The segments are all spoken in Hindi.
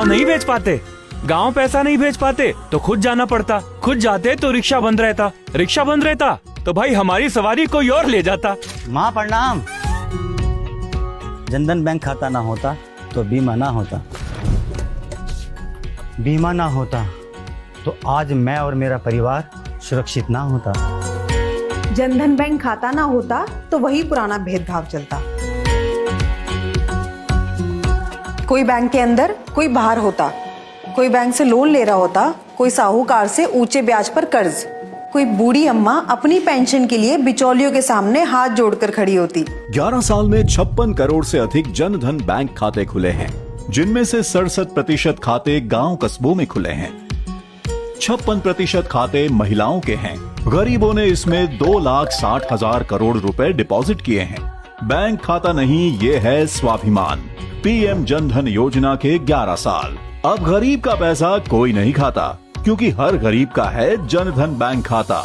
नहीं भेज पाते, गांव पैसा नहीं भेज पाते तो खुद जाना पड़ता, खुद जाते तो रिक्शा बंद रहता, रिक्शा बंद रहता तो भाई हमारी सवारी कोई और ले जाता। माँ प्रणाम। जनधन बैंक खाता ना होता तो बीमा ना होता, बीमा ना होता तो आज मैं और मेरा परिवार सुरक्षित ना होता। जनधन बैंक खाता ना होता तो वही पुराना भेदभाव चलता। कोई बैंक के अंदर कोई बाहर होता, कोई बैंक से लोन ले रहा होता, कोई साहूकार से ऊंचे ब्याज पर कर्ज, कोई बूढ़ी अम्मा अपनी पेंशन के लिए बिचौलियों के सामने हाथ जोड़कर खड़ी होती। 11 साल में 56 करोड़ से अधिक जनधन बैंक खाते खुले हैं, जिनमें से 67% खाते गांव कस्बों में खुले हैं। 56% खाते महिलाओं के हैं। गरीबों ने इसमें 2,60,000 करोड़ रुपए डिपॉजिट किए हैं। बैंक खाता नहीं, ये है स्वाभिमान। पीएम जनधन योजना के 11 साल। अब गरीब का पैसा कोई नहीं खाता, क्योंकि हर गरीब का है जनधन बैंक खाता।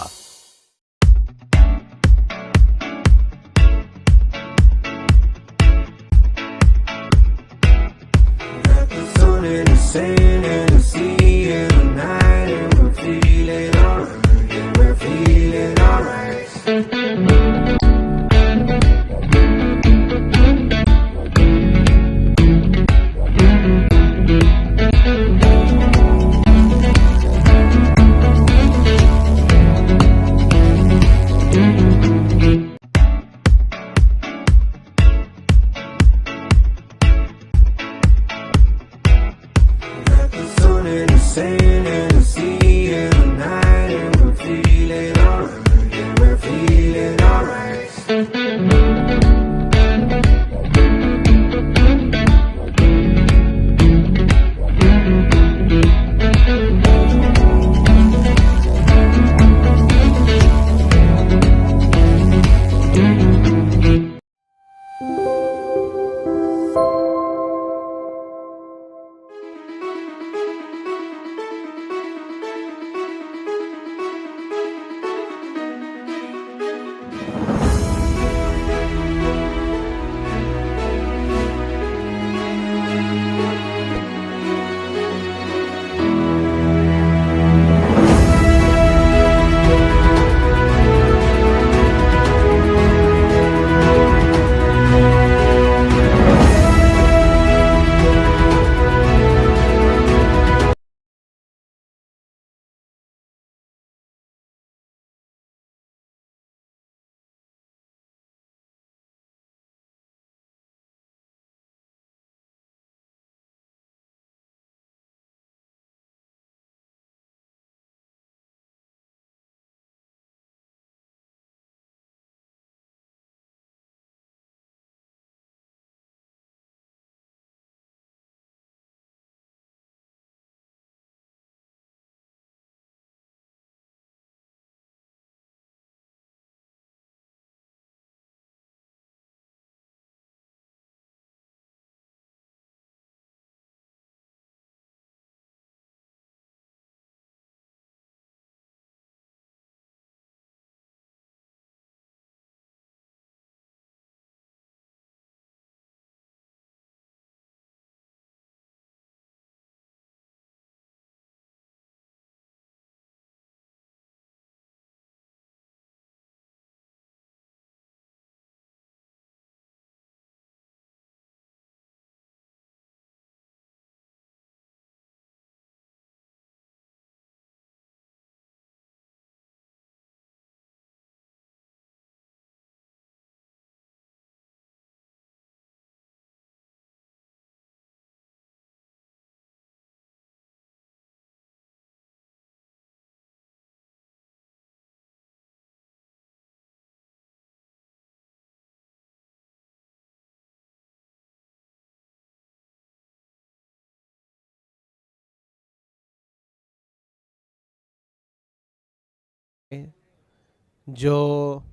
जो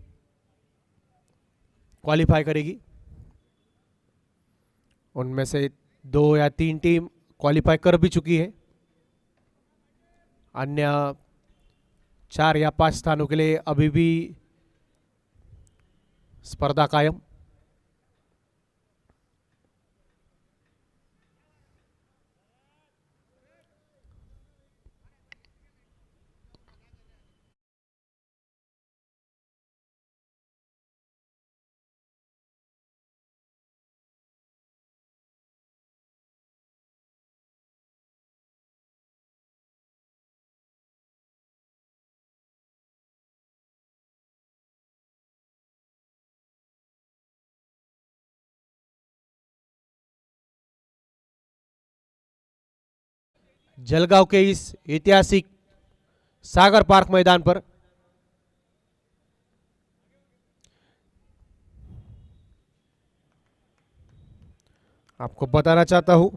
क्वालिफाई करेगी, उनमें से 2 या 3 टीम क्वालिफाई कर भी चुकी है। अन्य 4 या 5 स्थानों के लिए अभी भी स्पर्धा कायम। जलगांव के इस ऐतिहासिक सागर पार्क मैदान पर। आपको बताना चाहता हूं,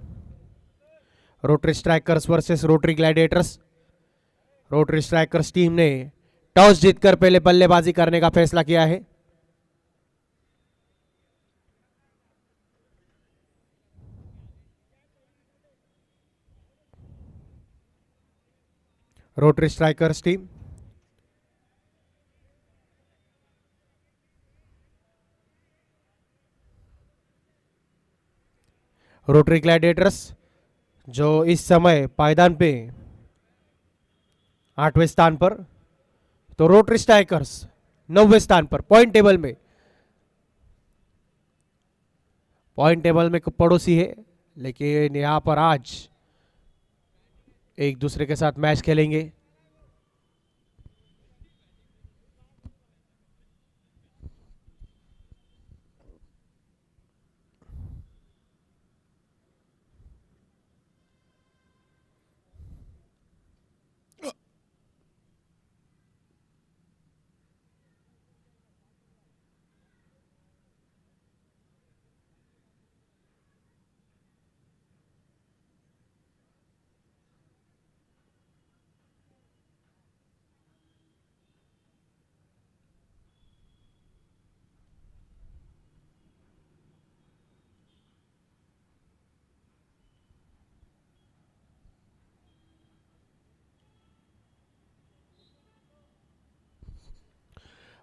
rotary strikers versus rotary Gladiators. Rotary strikers team ने टॉस जीतकर पहले बल्लेबाजी करने का फैसला किया है। Rotary strikers team rotary Gladiators जो इस समय पायदान पे 8वें स्थान पर, तो रोटरी स्ट्राइकर्स 9वें स्थान पर पॉइंट टेबल में। पॉइंट टेबल में पड़ोसी है, लेकिन यहां पर आज एक दूसरे के साथ मैच खेलेंगे।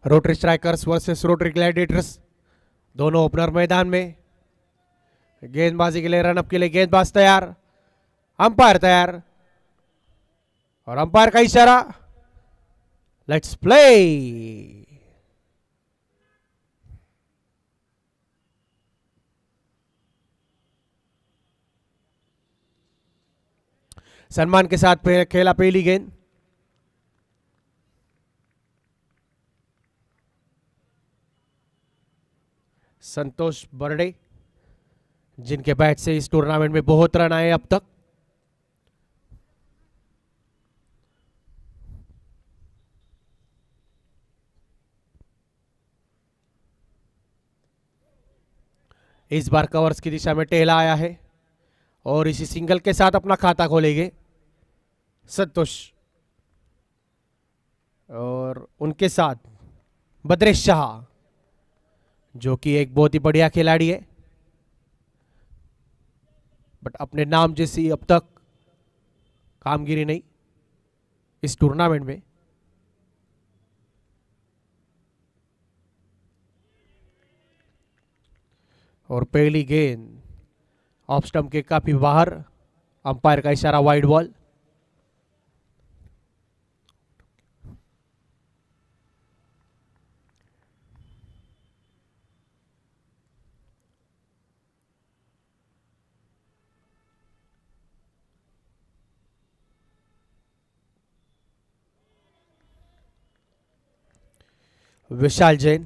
Rotary strikers versus rotary Gladiators, दोनों ओपनर मैदान में। गेंदबाजी के लिए, रनअप के लिए गेंदबाज तैयार, अंपायर तैयार और अंपायर का इशारा, लेट्स प्ले। सम्मान के साथ खेला पहली गेंद। संतोष बर्डे, जिनके बैट से इस टूर्नामेंट में बहुत रन आए अब तक। इस बार कवर्स की दिशा में टेला आया है और इसी सिंगल के साथ अपना खाता खोलेंगे संतोष, और उनके साथ बद्रेश शाह, जो कि एक बहुत ही बढ़िया खिलाड़ी है, बट अपने नाम जैसी अब तक कामगिरी नहीं इस टूर्नामेंट में। और पहली गेंद ऑफ स्टंप के काफी बाहर, अंपायर का इशारा वाइड बॉल। विशाल जैन,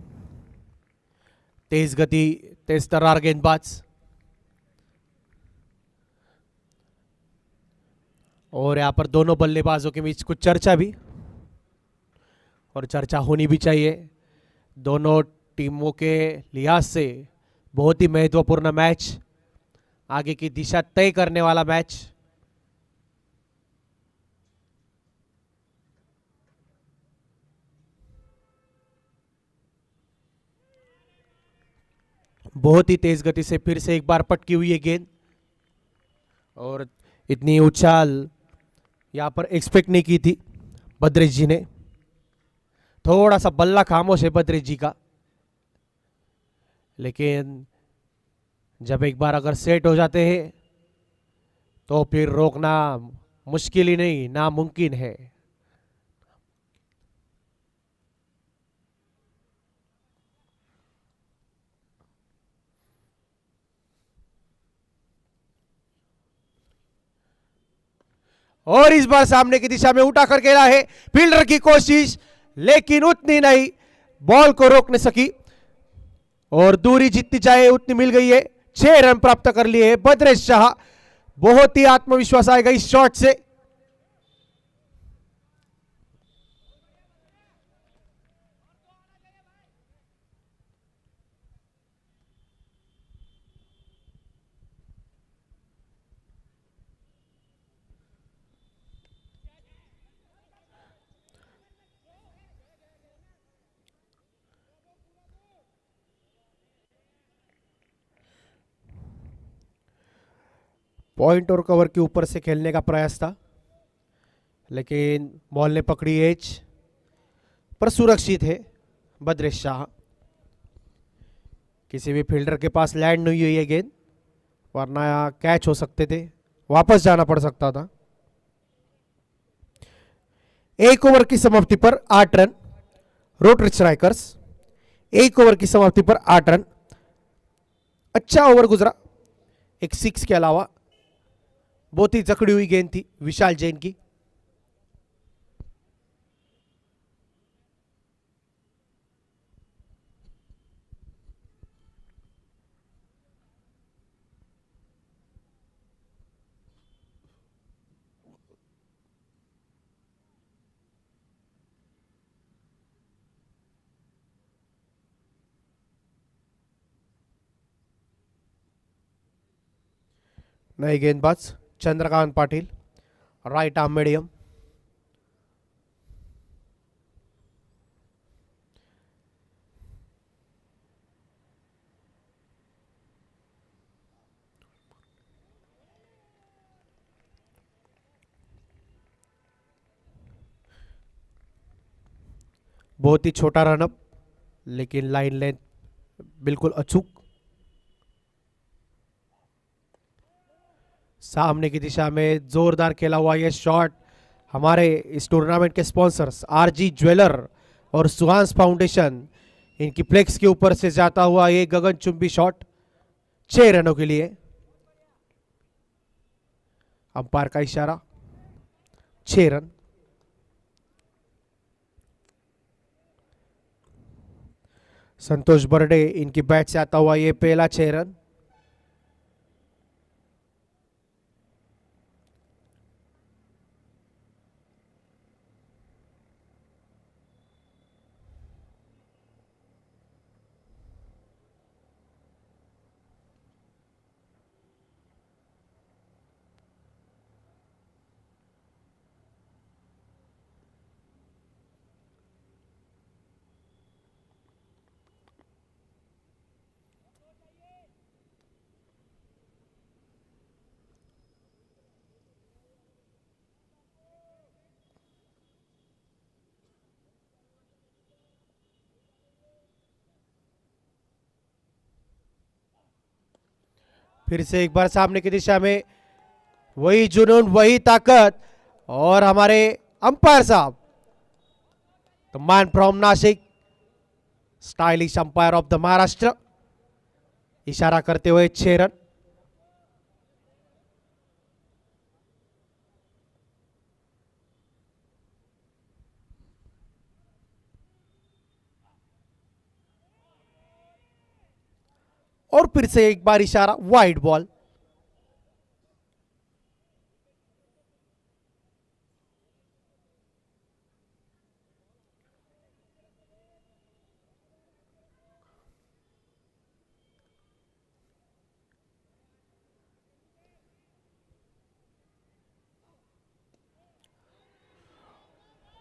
तेज गति, तेज तर्रार गेंदबाज, और यहां पर दोनों बल्लेबाजों के बीच कुछ चर्चा भी, और चर्चा होनी भी चाहिए। दोनों टीमों के लिहाज से बहुत ही महत्वपूर्ण मैच, आगे की दिशा तय करने वाला मैच। बहुत ही तेज गति से फिर से एक बार पटकी हुई है गेंद, और इतनी उछाल यहां पर एक्सपेक्ट नहीं की थी बद्रेश जी ने। थोड़ा सा बल्ला खामोश है बद्रेश जी का, लेकिन जब एक बार अगर सेट हो जाते हैं तो फिर रोकना मुश्किल ही नहीं, नामुमकिन है। और इस बार सामने की दिशा में उठा कर खेला है, फील्डर की कोशिश, लेकिन उतनी नहीं, बॉल को रोक नहीं सकी, और दूरी जितनी चाहे उतनी मिल गई है। 6 रन प्राप्त कर लिए हैं बद्रेश शाह। बहुत ही आत्मविश्वास आएगा इस शॉट से। पॉइंट और कवर के ऊपर से खेलने का प्रयास था, लेकिन बॉल ने पकड़ी एज पर सुरक्षित है बद्रेश शाह। किसी भी फील्डर के पास लैंड नहीं हुई है गेंद, वरना कैच हो सकते थे, वापस जाना पड़ सकता था। एक ओवर की समाप्ति पर 8 रन रोटरी स्ट्राइकर्स। एक ओवर की समाप्ति पर 8 रन। अच्छा ओवर गुजरा, एक 6 के अलावा। बहुत ही जकड़ी हुई गेंद थी विशाल जैन की। नए गेंदबाज Chandrakant Patil, right arm medium. बहुत ही छोटा रनअप, लेकिन लाइन लेंथ बिल्कुल अचूक। सामने की दिशा में जोरदार खेला हुआ यह शॉट हमारे इस टूर्नामेंट के स्पॉन्सर्स आरजी ज्वेलर और सुहांस फाउंडेशन, इनकी फ्लेक्स के ऊपर से जाता हुआ ये गगनचुंबी शॉट 6 रनों के लिए। अंपायर का इशारा, 6 रन। संतोष बर्डे, इनकी बैट से आता हुआ ये पहला 6 रन। फिर से एक बार सामने की दिशा में वही जुनून, वही ताकत, और हमारे अंपायर साहब, the man from Nashik, stylish umpire of the Maharashtra, इशारा करते हुए 6 रन। और फिर से एक बार इशारा, वाइड बॉल।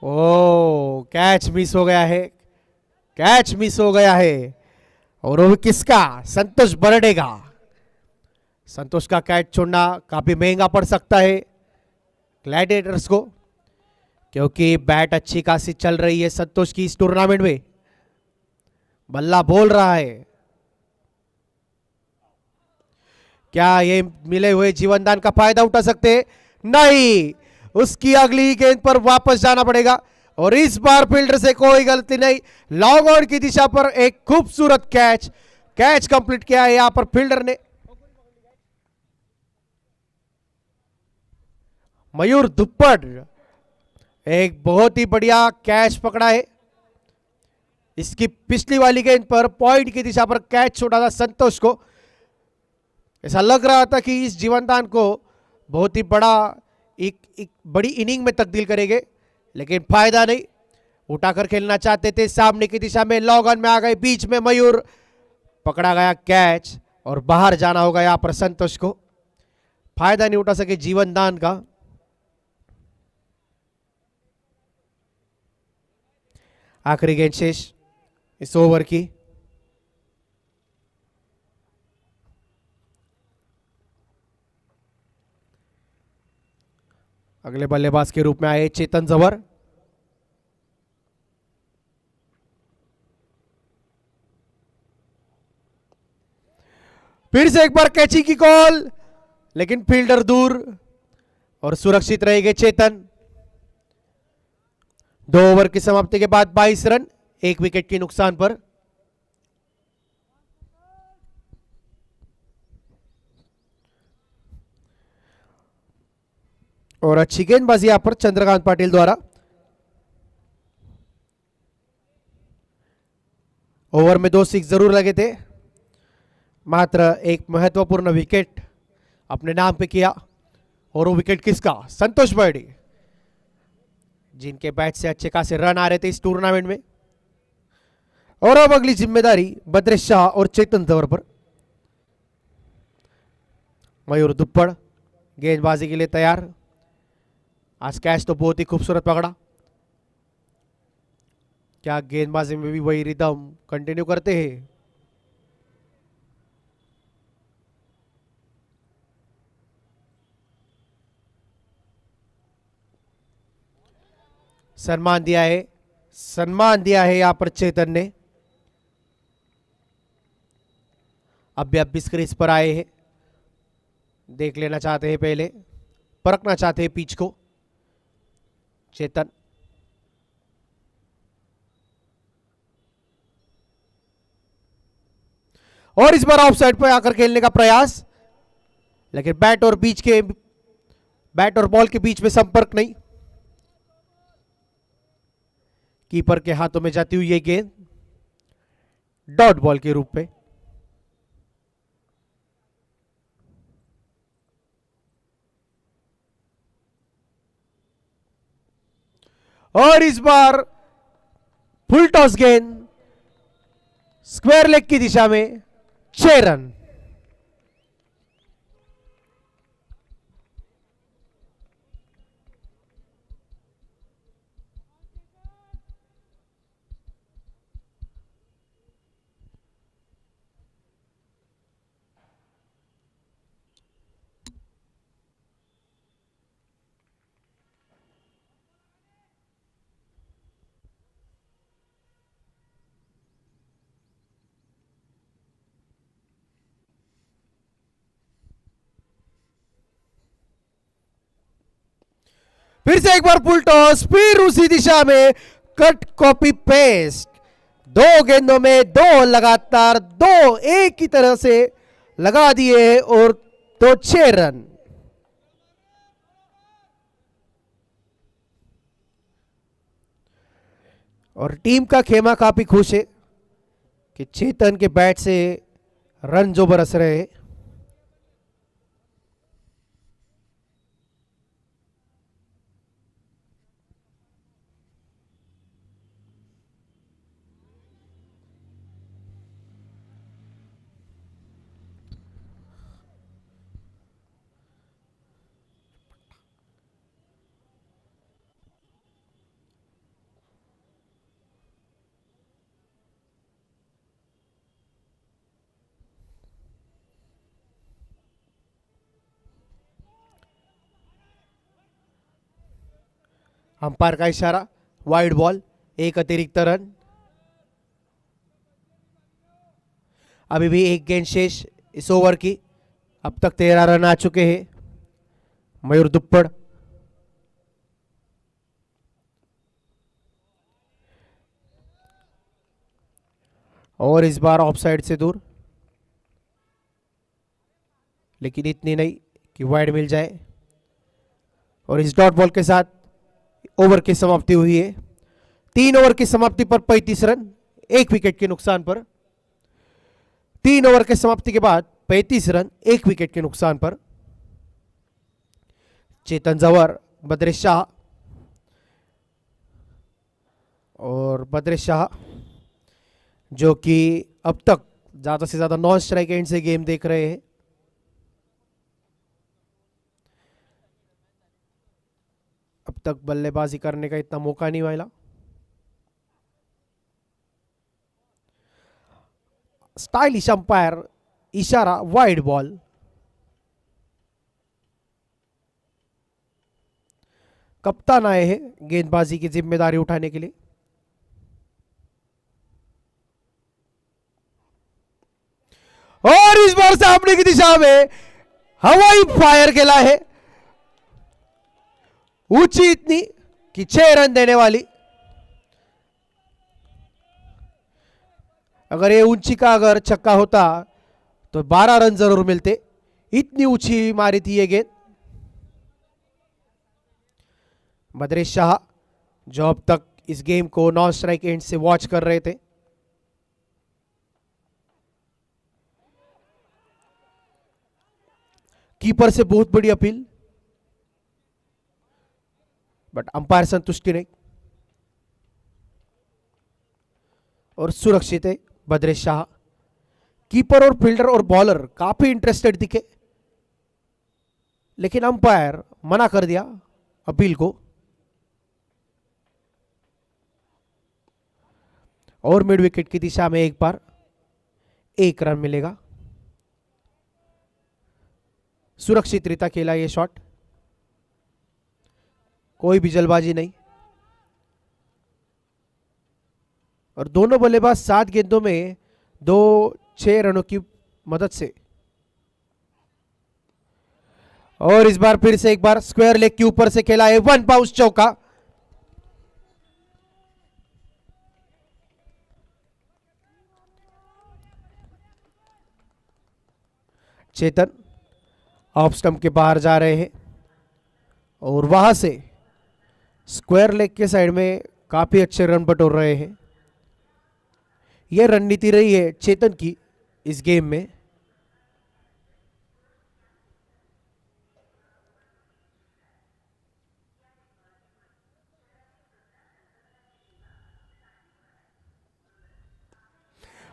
ओ, कैच मिस हो गया है, कैच मिस हो गया है, और वो किसका? संतोष बर्डे का। संतोष का कैच छोड़ना काफी महंगा पड़ सकता है ग्लैडिएटर्स को, क्योंकि बैट अच्छी खासी चल रही है संतोष की इस टूर्नामेंट में। बल्ला बोल रहा है, क्या ये मिले हुए जीवनदान का फायदा उठा सकते? नहीं, उसकी अगली गेंद पर वापस जाना पड़ेगा, और इस बार फील्डर से कोई गलती नहीं। लॉन्ग ऑन की दिशा पर एक खूबसूरत कैच, कैच कंप्लीट किया है यहां पर फील्डर ने। मयूर दुप्पड़ एक बहुत ही बढ़िया कैच पकड़ा है। इसकी पिछली वाली गेंद पर पॉइंट की दिशा पर कैच छोड़ा था संतोष को। ऐसा लग रहा था कि इस जीवनदान को बहुत ही बड़ा एक बड़ी इनिंग में तब्दील करेंगे, लेकिन फायदा नहीं। उठाकर खेलना चाहते थे, सामने की दिशा में लॉन्ग ऑन में आ गए, बीच में मयूर, पकड़ा गया कैच, और बाहर जाना होगा यहां पर संतोष को। फायदा नहीं उठा सके जीवनदान का। आखिरी गेंद शेष इस ओवर की। अगले बल्लेबाज के रूप में आए चेतन जवर। फिर से एक बार कैची की कॉल, लेकिन फील्डर दूर और सुरक्षित रहेंगे चेतन। 2 ओवर की समाप्ति के बाद 22 रन, 1 विकेट के नुकसान पर। और अच्छी गेंदबाजी यहां पर चंद्रकांत पाटिल द्वारा। ओवर में 2 सिक्स जरूर लगे थे, मात्र एक महत्वपूर्ण विकेट अपने नाम पे किया। और वो विकेट किसका? संतोष बर्डी, जिनके बैट से अच्छे खासे रन आ रहे थे इस टूर्नामेंट में। और अब अगली जिम्मेदारी बद्रेश शाह और चेतन जवर पर। मयूर दुप्पड़ गेंदबाजी के लिए तैयार। आज कैच तो बहुत ही खूबसूरत पकड़ा। क्या गेंदबाजी में भी वही रिदम कंटिन्यू करते हैं? सम्मान दिया है यहां पर चेतन ने। अब भी 26 क्रीज पर आए हैं, देख लेना चाहते हैं, पहले परखना चाहते हैं पिच को चेतन। और इस बार ऑफ साइड पर आकर खेलने का प्रयास, लेकिन बैट और बॉल के बीच में संपर्क नहीं। कीपर के हाथों में जाती हुई ये गेंद डॉट बॉल के रूप में। और इस बार फुल टॉस गेंद स्क्वायर लेग की दिशा में, 6 रन। फिर से एक बार फुल टॉस, फिर उसी दिशा में कट कॉपी पेस्ट। 2 गेंदों में 2 लगातार 2 एक ही तरह से लगा दिए और 6 रन। और टीम का खेमा काफी खुश है कि चेतन के बैट से रन जो बरस रहे हैं। अंपायर का इशारा, वाइड बॉल, 1 अतिरिक्त रन। अभी भी 1 गेंद शेष इस ओवर की। अब तक 13 रन आ चुके हैं। मयूर दुप्पड़ और इस बार ऑफ साइड से दूर, लेकिन इतनी नहीं कि वाइड मिल जाए। और इस डॉट बॉल के साथ ओवर की समाप्ति हुई है। 3 ओवर की समाप्ति पर 35 रन, 1 विकेट के नुकसान पर। 3 ओवर के समाप्ति के बाद 35 रन, 1 विकेट के नुकसान पर। चेतन जवर, बद्रेश शाह, और बद्रेश शाह जो कि अब तक ज्यादा से ज्यादा नॉन स्ट्राइक एंड से गेम देख रहे हैं। अब तक बल्लेबाजी करने का इतना मौका नहीं मिला। स्टाइलिश अंपायर, इशारा, वाइड बॉल। कप्तान आए हैं गेंदबाजी की जिम्मेदारी उठाने के लिए। और इस बार सामने की दिशा में हवाई फायर खेला है, ऊंची इतनी कि 6 रन देने वाली। अगर ये ऊंची का अगर छक्का होता तो 12 रन जरूर मिलते, इतनी ऊंची मारी थी ये गेंद। बद्रेश शाह जो अब तक इस गेम को नॉन स्ट्राइक एंड से वॉच कर रहे थे, कीपर से बहुत बड़ी अपील, बट अंपायर संतुष्टि नहीं और सुरक्षित है बद्रेश शाह। कीपर और फील्डर और बॉलर काफी इंटरेस्टेड दिखे, लेकिन अंपायर मना कर दिया अपील को। और मिड विकेट की दिशा में एक बार 1 रन मिलेगा। सुरक्षित रीता खेला ये शॉट, कोई भी जल्दबाजी नहीं। और दोनों बल्लेबाज 7 गेंदों में 2-6 रनों की मदद से। और इस बार फिर से एक बार स्क्वायर लेग के ऊपर से खेला है 1 बाउंस चौका। चेतन ऑफ स्टंप के बाहर जा रहे हैं और वहां से स्क्वायर लेग के साइड में काफी अच्छे रन बटोर रहे हैं। यह रणनीति रही है चेतन की इस गेम में।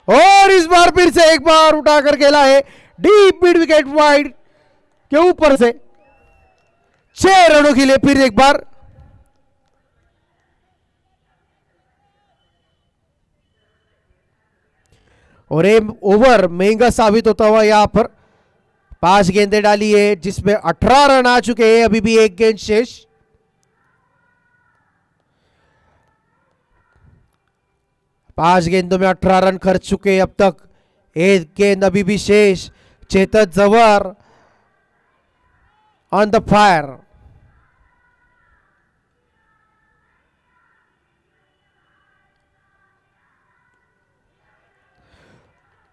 और इस बार फिर से एक बार उठाकर खेला है डीप मिड विकेट वाइड के ऊपर से 6 रनों के लिए फिर एक बार। और ये ओवर महंगा साबित होता हुआ यहां पर 5 गेंदें डाली है जिसमें 18 रन आ चुके हैं, अभी भी 1 गेंद शेष। पांच गेंदों में 18 रन खर्च चुके अब तक, 1 गेंद अभी भी शेष। चेतन जवर ऑन द फायर।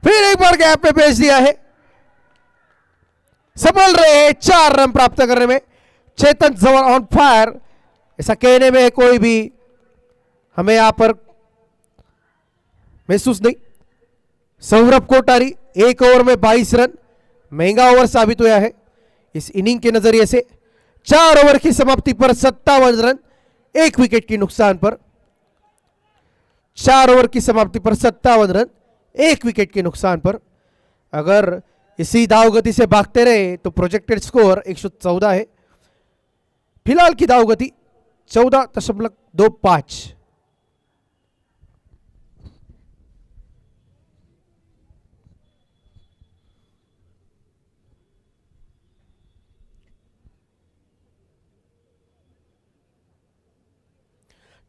फिर एक बार गैप पे भेज दिया है, सफल रहे 4 रन प्राप्त करने में। चेतन जवर ऑन फायर, ऐसा कहने में कोई भी हमें यहां पर महसूस नहीं। सौरभ कोटारी 1 ओवर में 22 रन, महंगा ओवर साबित हुआ है इस इनिंग के नजरिए से। 4 ओवर की समाप्ति पर 57 रन, 1 विकेट की नुकसान पर। 4 ओवर की समाप्ति पर 57 रन, 1 विकेट के नुकसान पर। अगर इसी दाव गति से भागते रहे तो प्रोजेक्टेड स्कोर 114 है। फिलहाल की दाव गति 14.25।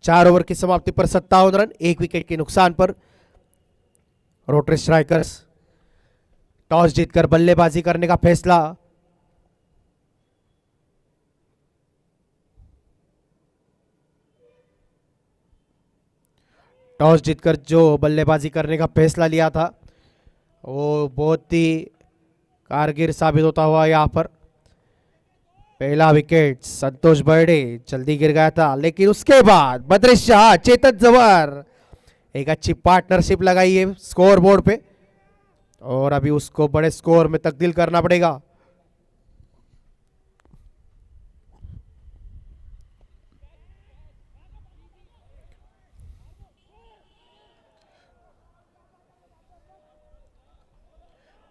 चार ओवर की समाप्ति पर 57 रन, 1 विकेट के नुकसान पर। रोटरी स्ट्राइकर्स टॉस जीतकर बल्लेबाजी करने का फैसला। टॉस जीतकर जो बल्लेबाजी करने का फैसला लिया था वो बहुत ही कारगर साबित होता हुआ यहां पर। पहला विकेट संतोष बर्डे जल्दी गिर गया था, लेकिन उसके बाद बद्रेश शाह, चेतन जवर एक अच्छी पार्टनरशिप लगाई है स्कोर बोर्ड पे और अभी उसको बड़े स्कोर में तब्दील करना पड़ेगा।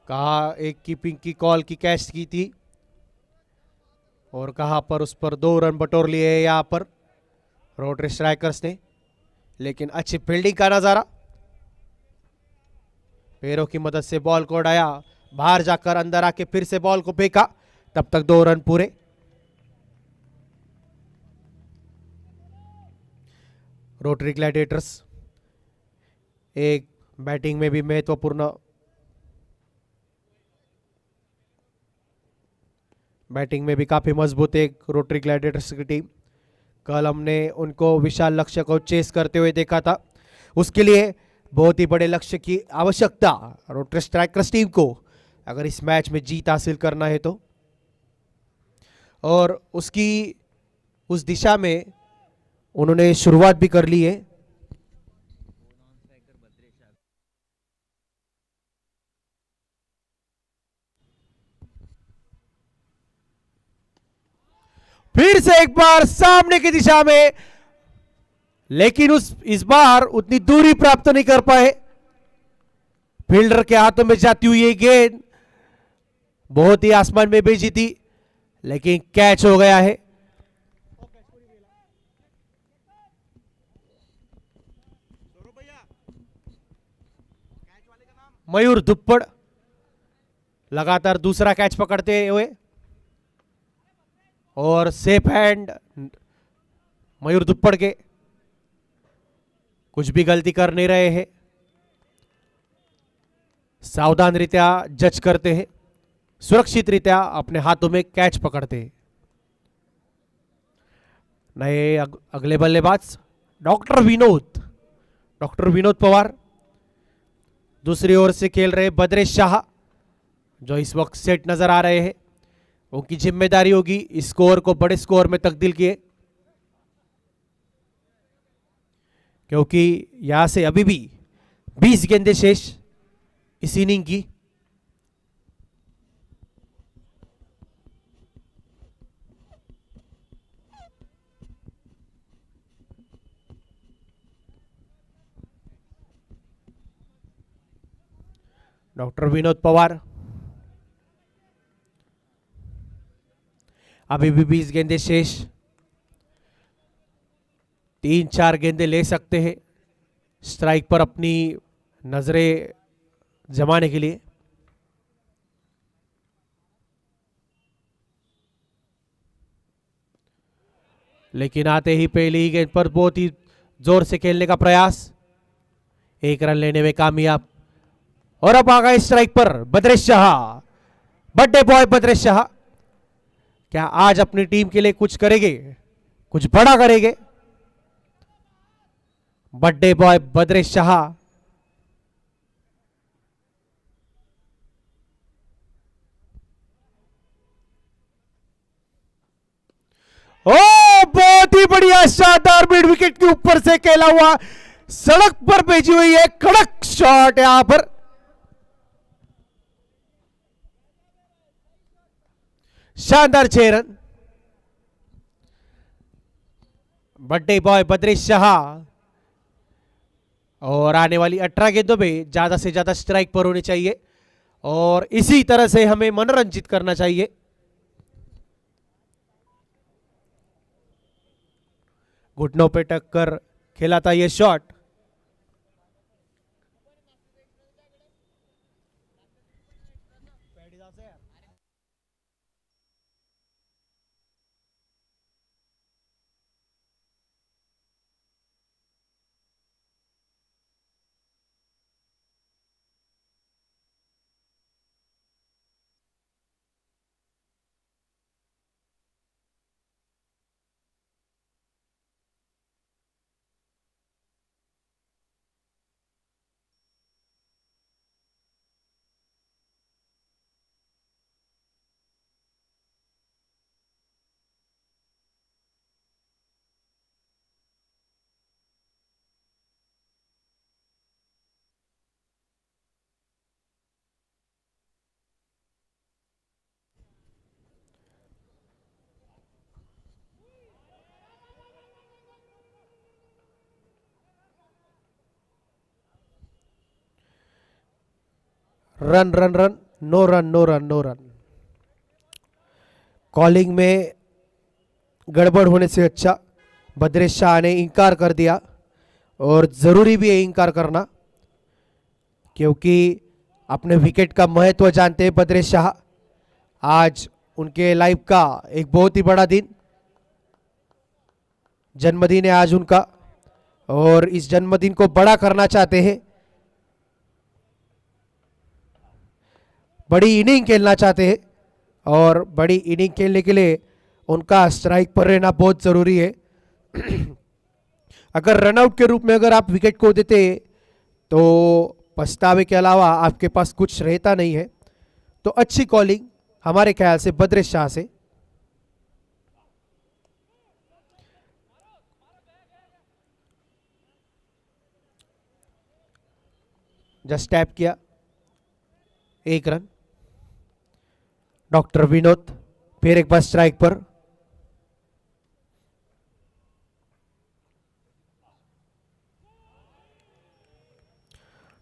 कहा एक कीपिंग की कॉल की कैच की थी और कहां पर उस पर 2 रन बटोर लिए यहां पर रोटरी स्ट्राइकर्स ने, लेकिन अच्छी फील्डिंग का नजारा। पैरों की मदद से बॉल को उड़ाया, बाहर जाकर अंदर आके फिर से बॉल को फेंका, तब तक 2 रन पूरे। रोटरी ग्लैडिएटर्स एक बैटिंग में भी महत्वपूर्ण बैटिंग में भी काफी मजबूत एक रोटरी ग्लैडिएटर्स की टीम। कल हमने उनको विशाल लक्ष्य को चेस करते हुए देखा था, उसके लिए बहुत ही बड़े लक्ष्य की आवश्यकता रोटरी स्ट्राइकर्स टीम को अगर इस मैच में जीत हासिल करना है तो, और उसकी उस दिशा में उन्होंने शुरुआत भी कर ली है। फिर से एक बार सामने की दिशा में, लेकिन इस बार उतनी दूरी प्राप्त नहीं कर पाए। फील्डर के हाथों में जाती हुई ये गेंद बहुत ही आसमान में भेजी थी, लेकिन कैच हो गया है। मयूर दुप्पड़ लगातार दूसरा कैच पकड़ते हुए, और सेफ हैंड मयूर दुप्पड़ के, कुछ भी गलती कर नहीं रहे हैं, सावधान रीत्या जज करते हैं, सुरक्षित रीत्या अपने हाथों में कैच पकड़ते हैं। नए अगले बल्लेबाज डॉक्टर विनोद पवार, दूसरी ओर से खेल रहे बद्रेश शाह जो इस वक्त सेट नजर आ रहे हैं। उनकी जिम्मेदारी होगी इस स्कोर को बड़े स्कोर में तब्दील किए, क्योंकि यहां से अभी भी 20 गेंदें शेष इस इनिंग की। डॉक्टर विनोद पवार अभी भी 20 गेंदें शेष, 3-4 गेंदें ले सकते हैं स्ट्राइक पर अपनी नजरें जमाने के लिए। लेकिन आते ही पहली ही गेंद पर बहुत ही जोर से खेलने का प्रयास, 1 रन लेने में कामयाब। और अब आ गए स्ट्राइक पर बद्रेश शाह, बर्थडे बॉय बद्रेश शाह। क्या आज अपनी टीम के लिए कुछ करेंगे, कुछ बड़ा करेंगे? बर्थडे बॉय बद्रेश शाह ओ बहुत ही बढ़िया शानदार मिड विकेट के ऊपर से खेला हुआ, सड़क पर भेजी हुई है कड़क शॉट। यहां पर शानदार 6 run. Birthday boy Badresh Shah, और आने वाली 18 गेंदों में ज्यादा से ज्यादा स्ट्राइक पर होनी चाहिए, और इसी तरह से हमें मनोरंजित करना चाहिए। घुटनों पे टक्कर खेला था यह shot. Run run run, no run no run no run. Calling में गड़बड़ होने से अच्छा बद्रेश शाह ने इनकार कर दिया, और जरूरी भी है इनकार करना, क्योंकि अपने विकेट का महत्व जानते हैं बद्रेश शाह। आज उनके लाइफ का एक बहुत ही बड़ा दिन, जन्मदिन है आज उनका, और इस जन्मदिन को बड़ा करना चाहते हैं, बड़ी इनिंग खेलना चाहते हैं, और बड़ी इनिंग खेलने के लिए उनका स्ट्राइक पर रहना बहुत जरूरी है। अगर रनआउट के रूप में अगर आप विकेट खो देते तो पछतावे के अलावा आपके पास कुछ रहता नहीं है। तो अच्छी कॉलिंग हमारे ख्याल से बद्रेश शाह से। जस्ट टैप किया, 1 रन। डॉक्टर विनोद फिर एक बार स्ट्राइक पर।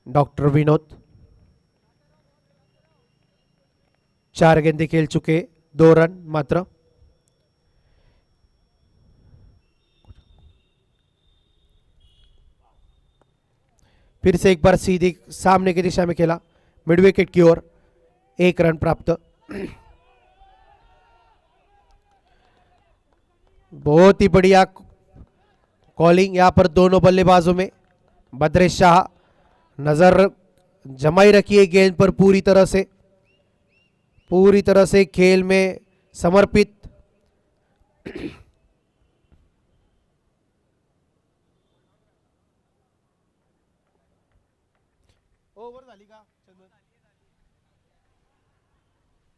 डॉक्टर विनोद 4 गेंदे खेल चुके, 2 रन मात्र। फिर से एक बार सीधी सामने की दिशा में खेला, मिड विकेट की ओर, 1 रन प्राप्त। बहुत ही बढ़िया कॉलिंग यहां पर दोनों बल्लेबाजों में। बद्रेश शाह नजर जमाई रखी है गेंद पर, पूरी तरह से खेल में समर्पित। ओव्हर झाली का?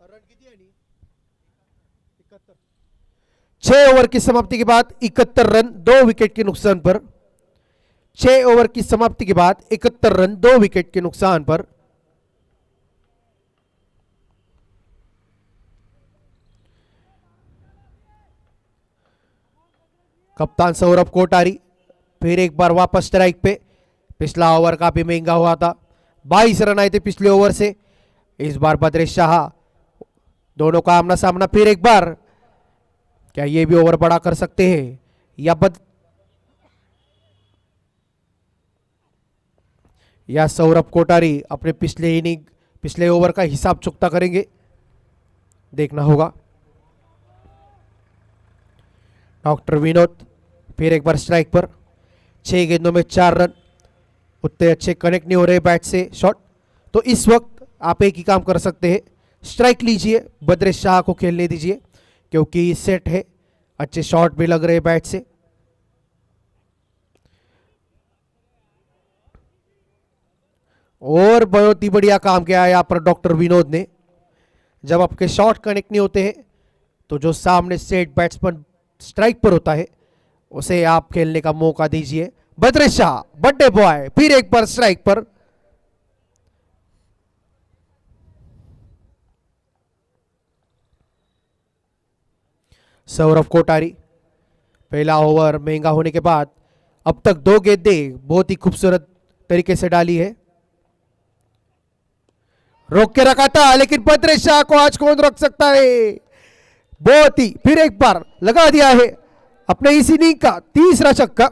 रन किती आहे? 71। 6 ओवर की समाप्ति के बाद 71 रन 2 विकेट के नुकसान पर। 6 ओवर की समाप्ति के बाद 71 रन 2 विकेट के नुकसान पर। कप्तान सौरभ कोटारी फिर एक बार वापस स्ट्राइक पे। पिछला ओवर काफी महंगा हुआ था, 22 रन आए थे पिछले ओवर से। इस बार बद्रेश शाह, दोनों का आमना सामना फिर एक बार। क्या ये भी ओवर बड़ा कर सकते हैं या सौरभ कोटारी अपने पिछले ओवर का हिसाब चुकता करेंगे? देखना होगा। डॉक्टर विनोद फिर एक बार स्ट्राइक पर। 6 गेंदों में 4 रन, उतने अच्छे कनेक्ट नहीं हो रहे बैट से शॉट। तो इस वक्त आप एक ही काम कर सकते हैं, स्ट्राइक लीजिए, बद्रेश शाह को खेलने दीजिए, क्योंकि सेट है, अच्छे शॉट भी लग रहे हैं बैट से। और बहुत ही बढ़िया काम किया है यहाँ पर डॉक्टर विनोद ने। जब आपके शॉट कनेक्ट नहीं होते हैं तो जो सामने सेट बैट्समैन स्ट्राइक पर होता है उसे आप खेलने का मौका दीजिए। बद्रेश शाह, बर्थडे बॉय, फिर एक बार स्ट्राइक पर। सौरभ कोटारी, पहला ओवर महंगा होने के बाद अब तक 2 गेंदें बहुत ही खूबसूरत तरीके से डाली है। रोक के रखा था, लेकिन बद्रेश शाह को आज कौन रोक सकता है? बहुत ही फिर एक बार लगा दिया है अपने इस इनिंग का तीसरा छक्का,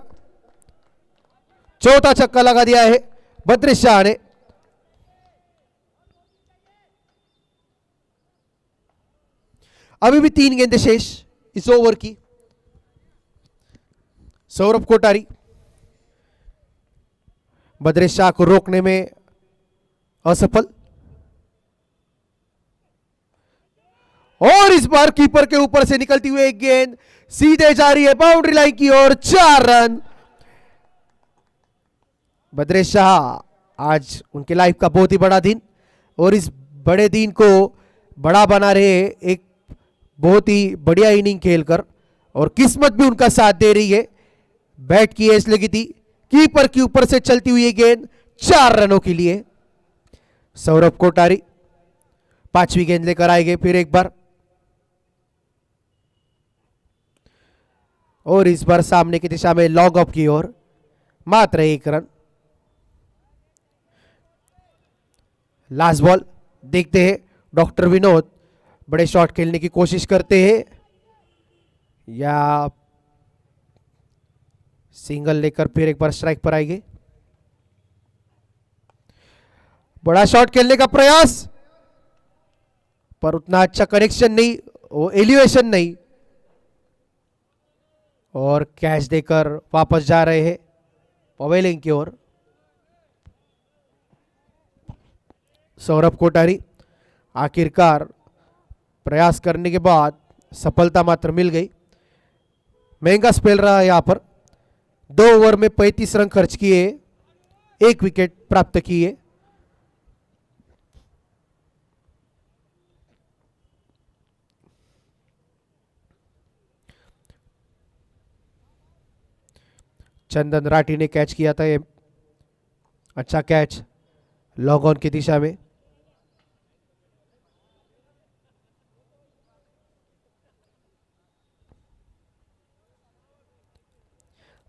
चौथा छक्का लगा दिया है बद्रेश शाह ने। अभी भी 3 गेंदें शेष इस ओवर की। सौरभ कोटारी बद्रेश शाह को रोकने में असफल, और इस बार कीपर के ऊपर से निकलती हुई एक गेंद सीधे जा रही है बाउंड्री लाइन की ओर, 4 रन। बद्रेश शाह आज उनके लाइफ का बहुत ही बड़ा दिन, और इस बड़े दिन को बड़ा बना रहे एक बहुत ही बढ़िया इनिंग खेलकर, और किस्मत भी उनका साथ दे रही है। बैट की एज लगी थी, कीपर के ऊपर से चलती हुई गेंद 4 रनों के लिए। सौरभ कोटारी 5वीं गेंद लेकर आएंगे फिर एक बार, और इस बार सामने की दिशा में लॉन्ग ऑफ की ओर, मात्र 1 रन। लास्ट बॉल देखते हैं, डॉक्टर विनोद बड़े शॉट खेलने की कोशिश करते हैं या सिंगल लेकर फिर एक बार स्ट्राइक पर आएंगे। बड़ा शॉट खेलने का प्रयास, पर उतना अच्छा कनेक्शन नहीं, वो एलिवेशन नहीं, और कैच देकर वापस जा रहे हैं पवेलियन की ओर। सौरभ कोठारी, आखिरकार प्रयास करने के बाद सफलता मात्र मिल गई। महंगा स्पेल रहा यहां पर। 2 ओवर में 35 रन खर्च किए, 1 विकेट प्राप्त किए। चंदन राठी ने कैच किया था, ये अच्छा कैच लॉन्ग ऑन की दिशा में।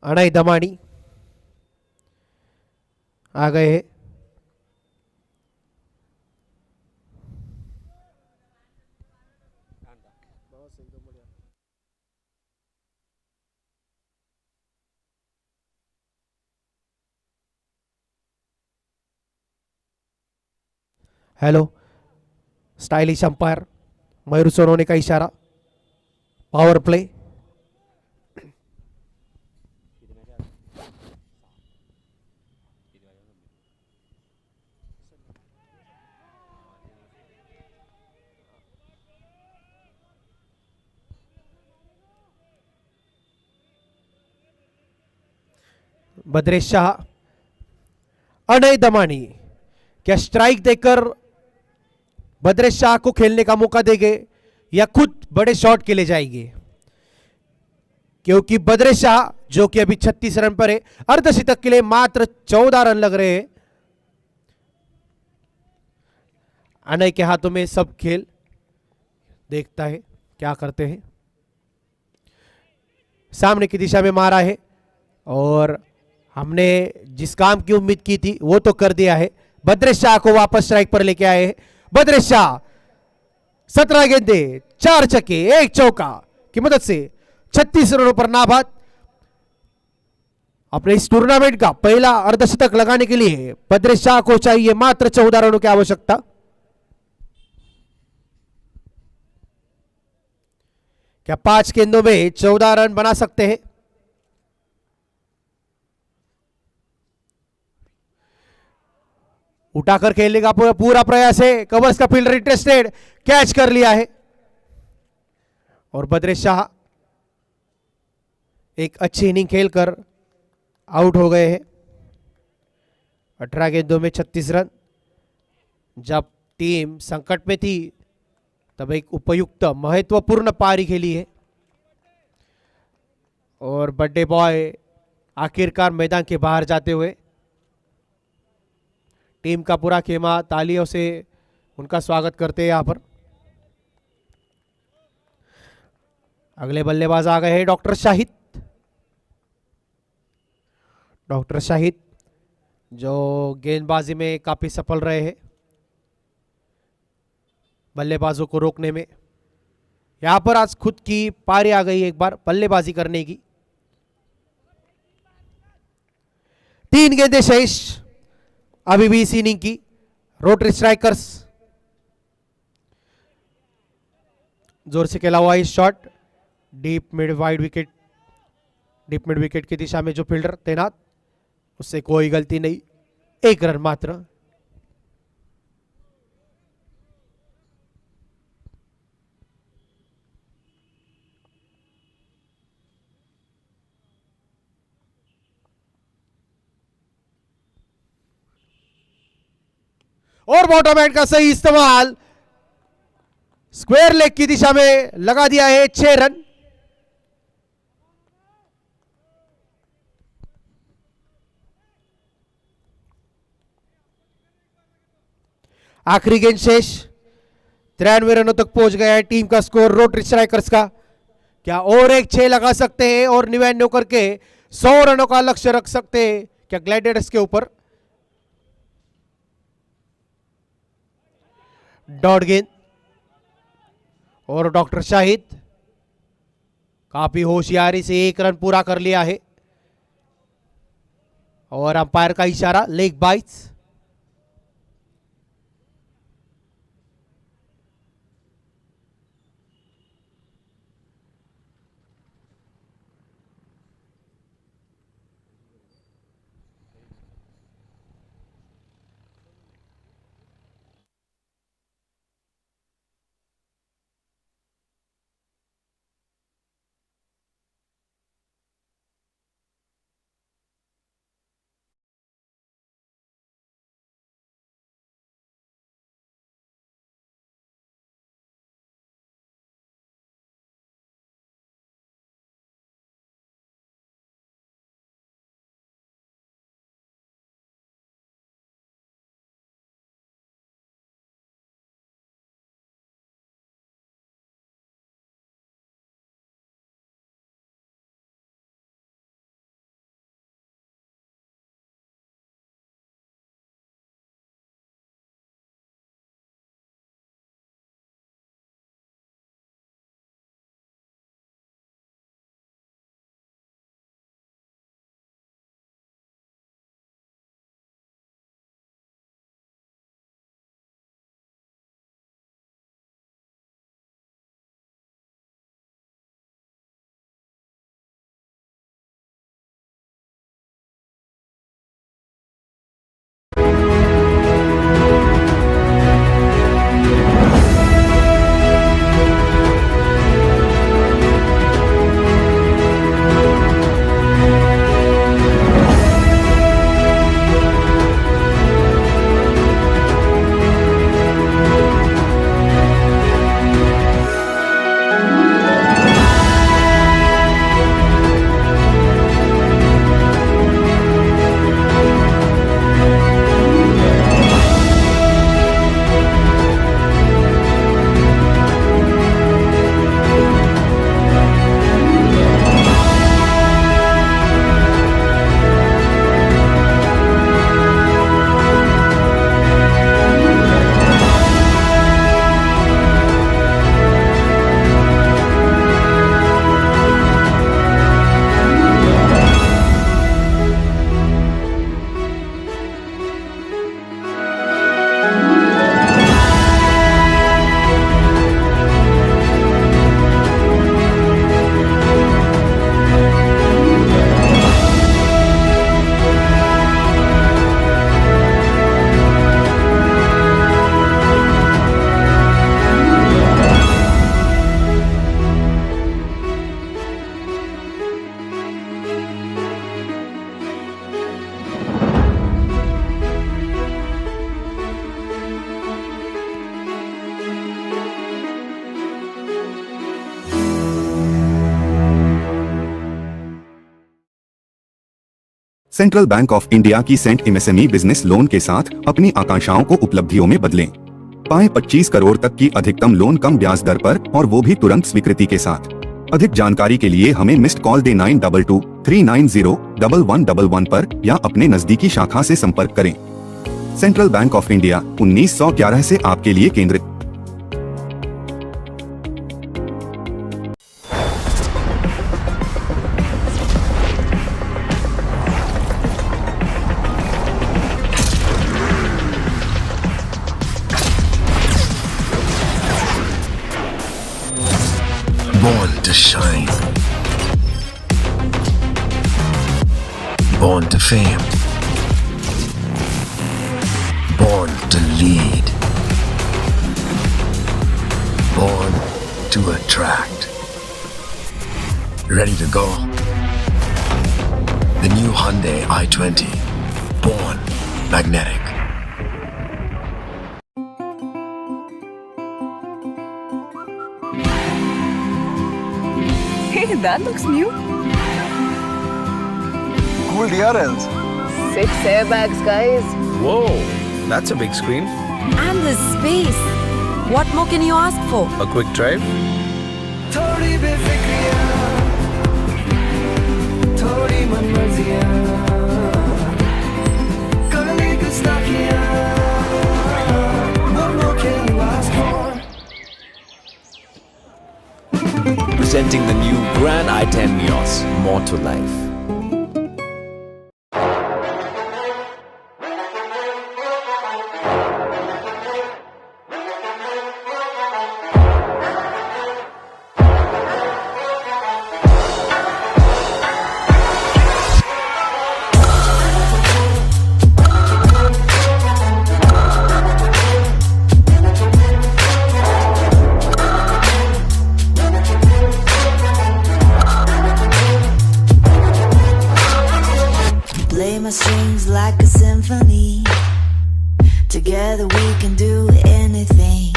अनय दमानी आ गए हैं। Hello, stylish umpire Mayur Sonone का इशारा। Power play. बद्रेश शाह, अनय दमानी, क्या स्ट्राइक देकर बद्रेश शाह को खेलने का मौका देंगे या खुद बड़े शॉट के लिए जाएंगे? क्योंकि बद्रेश शाह जो कि अभी 36 रन पर है, अर्धशतक के लिए मात्र 14 रन लग रहे हैं। अनय के हाथों में सब खेल, देखता है क्या करते हैं। सामने की दिशा में मारा है और हमने जिस काम की उम्मीद की थी वो तो कर दिया है। बद्रेश शाह को वापस स्ट्राइक पर लेके आए हैं। बद्रेश शाह 17 गेंदे, 4 छक्के, 1 चौका की मदद से 36 रनों पर नाबाद। अपने इस टूर्नामेंट का पहला अर्धशतक लगाने के लिए बद्रेश शाह को चाहिए मात्र 14 रनों की आवश्यकता। क्या 5 गेंदों में 14 रन बना सकते हैं? उठाकर खेलने का पूरा प्रयास है। कवर्स का फील्डर इंटरेस्टेड, कैच कर लिया है और बद्रेश शाह एक अच्छी इनिंग खेलकर आउट हो गए हैं। 18 गेंदों में 36 रन। जब टीम संकट में थी तब एक उपयुक्त महत्वपूर्ण पारी खेली है और बर्थडे बॉय आखिरकार मैदान के बाहर जाते हुए टीम का पूरा खेमा तालियों से उनका स्वागत करते हैं। यहां पर अगले बल्लेबाज आ गए हैं डॉक्टर शाहिद। डॉक्टर शाहिद जो गेंदबाजी में काफी सफल रहे हैं बल्लेबाजों को रोकने में। यहां पर आज खुद की पारी आ गई एक बार बल्लेबाजी करने की। 3 गेंदें शेष अभी भी इस इनिंग की। रोटरी स्ट्राइकर्स जोर से खेला हुआ इस shot, deep mid wide wicket, deep mid wicket की दिशा में जो फील्डर तैनात, उससे कोई गलती नहीं, 1 रन मात्र। और बॉटम हैंड का सही इस्तेमाल, स्क्वायर लेग की दिशा में लगा दिया है 6 रन। आखिरी गेंद शेष, 93 रनों तक पहुंच गया है टीम का स्कोर रोटरी स्ट्राइकर्स का। क्या और एक 6 लगा सकते हैं और 99 करके 100 रनों का लक्ष्य रख सकते हैं क्या ग्लैडिएटर्स के ऊपर? डॉट गेंद और डॉक्टर शाहिद काफी होशियारी से 1 रन पूरा कर लिया है और अंपायर का इशारा leg bytes. Central bank of India की सेंट एमएसएमई बिजनेस लोन के साथ अपनी आकांक्षाओं को उपलब्धियों में बदलें। पाएं 25 करोड़ तक की अधिकतम लोन कम ब्याज दर पर और वो भी तुरंत स्वीकृति के साथ। अधिक जानकारी के लिए हमें मिस्ड कॉल दे 9223901111 पर या अपने नजदीकी शाखा से संपर्क करें। सेंट्रल बैंक ऑफ इंडिया 1911 से आपके लिए केंद्रित। Born to shine. Born to fame. Born to lead. Born to attract. Ready to go? The new Hyundai i20. Born magnetic. Hey, that looks new. Cool DRLs. 6 airbags, guys. Whoa, that's a big screen. And the space. What more can you ask for? A quick drive. थोड़ी बेफिक्रियाँ, थोड़ी मनमर्जियाँ, करने गुस्ताखियाँ, what more can you ask for? Presenting the new Grand i10 Neos, more to life. Play my strings like a symphony. Together we can do anything.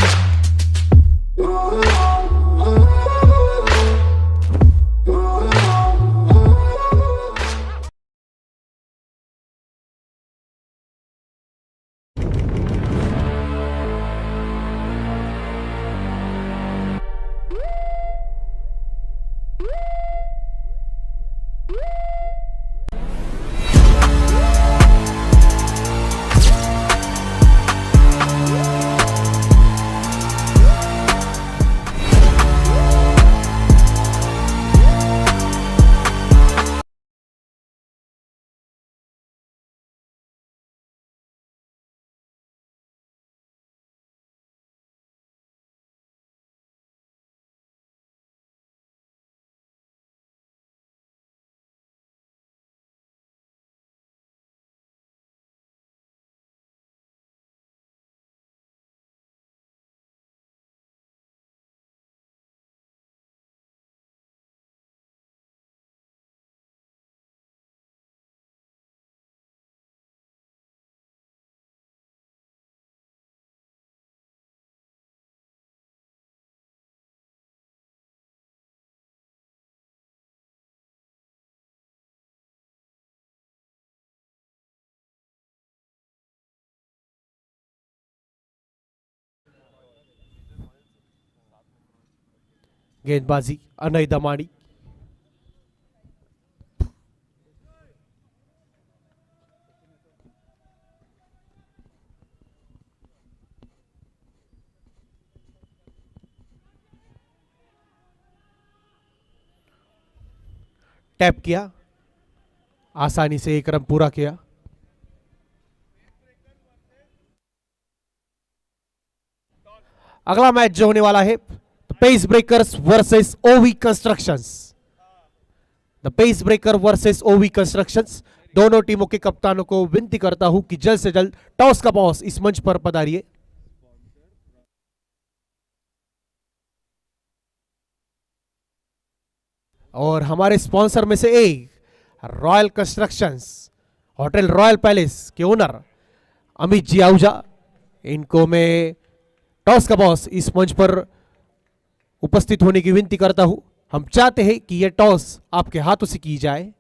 गेंदबाजी अनय दमानी। टैप किया, आसानी से एक रन पूरा किया। अगला मैच जो होने वाला है pace breakers versus OV constructions. The pace breaker versus OV constructions. दोनों टीमों के कप्तानों को विनती करता हूं कि जल्द से जल्द टॉस का बॉस इस मंच पर पधारिए। और हमारे स्पॉन्सर में से एक royal constructions hotel royal palace के ओनर अमित जी आहूजा, इनको मैं टॉस का बॉस इस मंच पर उपस्थित होने की विनती करता हूं। हम चाहते हैं कि यह टॉस आपके हाथों से की जाए।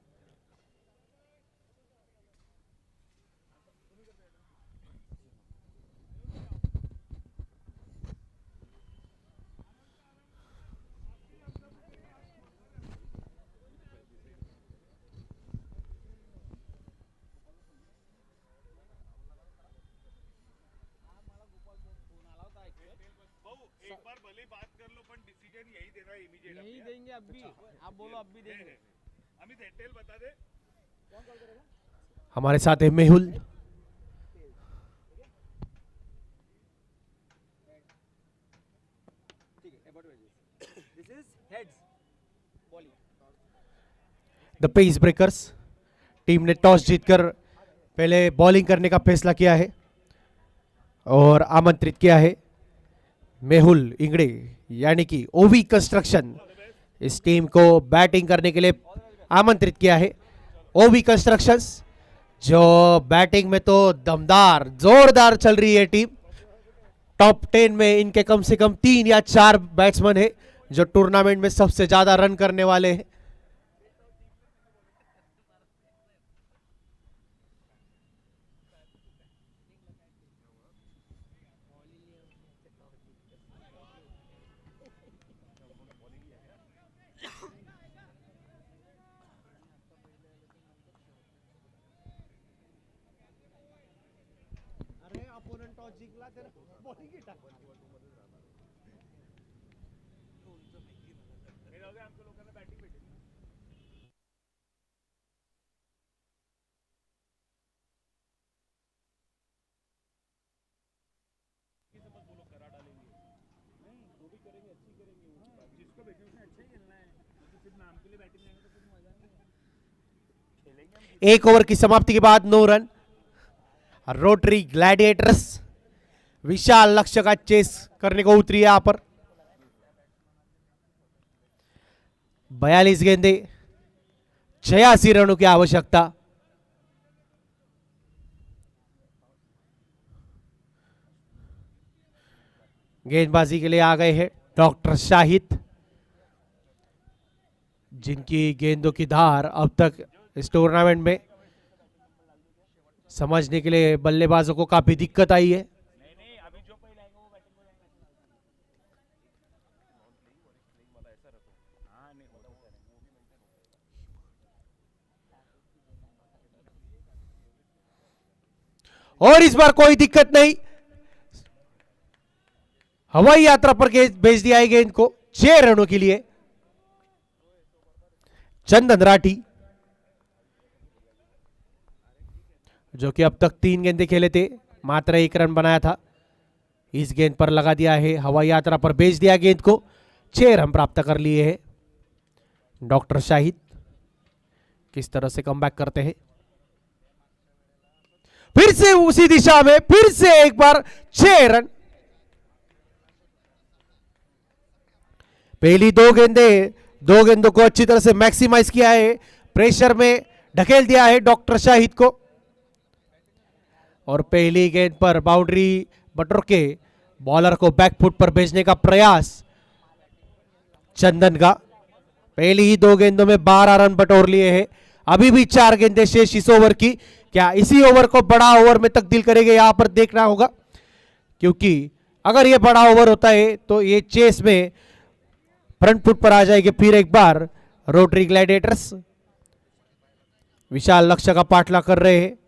हमारे साथ है Mehul. The pace breakers team ने टॉस जीतकर पहले बॉलिंग करने का फैसला किया है और आमंत्रित किया है मेहुल इंगड़े यानी कि ओवी कंस्ट्रक्शन इस टीम को बैटिंग करने के लिए आमंत्रित किया है। ओवी कंस्ट्रक्शंस जो बैटिंग में तो दमदार जोरदार चल रही है टीम। टॉप 10 में इनके कम से कम 3 या 4 बैट्समैन है जो टूर्नामेंट में सबसे ज्यादा रन करने वाले हैं। एक ओवर की समाप्ति के बाद 9 रन। रोटरी ग्लैडिएटर्स विशाल लक्ष्य का चेस करने को उतरी है यहां पर। 42 गेंदे 86 रनों की आवश्यकता। गेंदबाजी के लिए आ गए हैं डॉक्टर शाहिद, जिनकी गेंदों की धार अब तक इस टूर्नामेंट में समझने के लिए बल्लेबाजों को काफी दिक्कत आई है। और इस बार कोई दिक्कत नहीं, हवाई यात्रा पर भेज दिया है गेंद को 6 रनों के लिए। चंदन राठी जो कि अब तक 3 गेंदे खेले थे, मात्र 1 रन बनाया था, इस गेंद पर लगा दिया है, हवाई यात्रा पर भेज दिया गेंद को, 6 रन प्राप्त कर लिए हैं। डॉक्टर शाहिद किस तरह से कमबैक करते हैं, फिर से उसी दिशा में, फिर से एक बार 6 रन। पहली 2 गेंदों को अच्छी तरह से मैक्सिमाइज किया है, प्रेशर में ढकेल दिया है डॉक्टर शाहिद को, और पहली गेंद पर बाउंड्री बटोर के बॉलर को बैकफुट पर भेजने का प्रयास चंदन का। पहली ही 2 गेंदों में 12 रन बटोर लिए हैं। अभी भी 4 गेंदें शेष इस ओवर की। क्या इसी ओवर को बड़ा ओवर में तब्दील करेंगे, यहां पर देखना होगा, क्योंकि अगर यह बड़ा ओवर होता है तो ये चेस में फ्रंट फुट पर आ जाएगी फिर एक बार रोटरी ग्लैडिएटर्स। विशाल लक्ष्य का पाठला कर रहे हैं।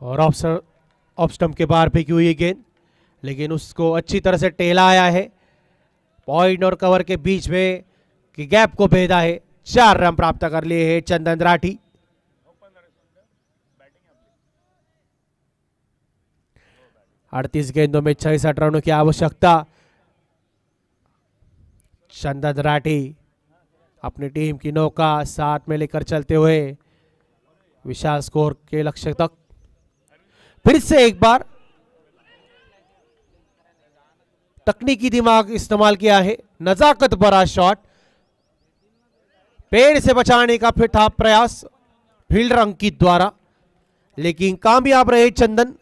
और ऑफ स्टंप के बाहर फेंकी हुई गेंद, लेकिन उसको अच्छी तरह से टेला आया है, पॉइंट और कवर के बीच में की गैप को भेदा है। 4 रन प्राप्त कर लिए हैं चंदन राठी। अड़तीस गेंदों में 66 रनों की आवश्यकता। चंदन राठी अपनी टीम की नौका साथ में लेकर चलते हुए विशाल स्कोर के लक्ष्य तक। फिर से एक बार तकनीकी दिमाग इस्तेमाल किया है, नजाकत भरा शॉट, पेड़ से बचाने का फिर था प्रयास फील्डर अंकित द्वारा, लेकिन कामयाब रहे चंदन।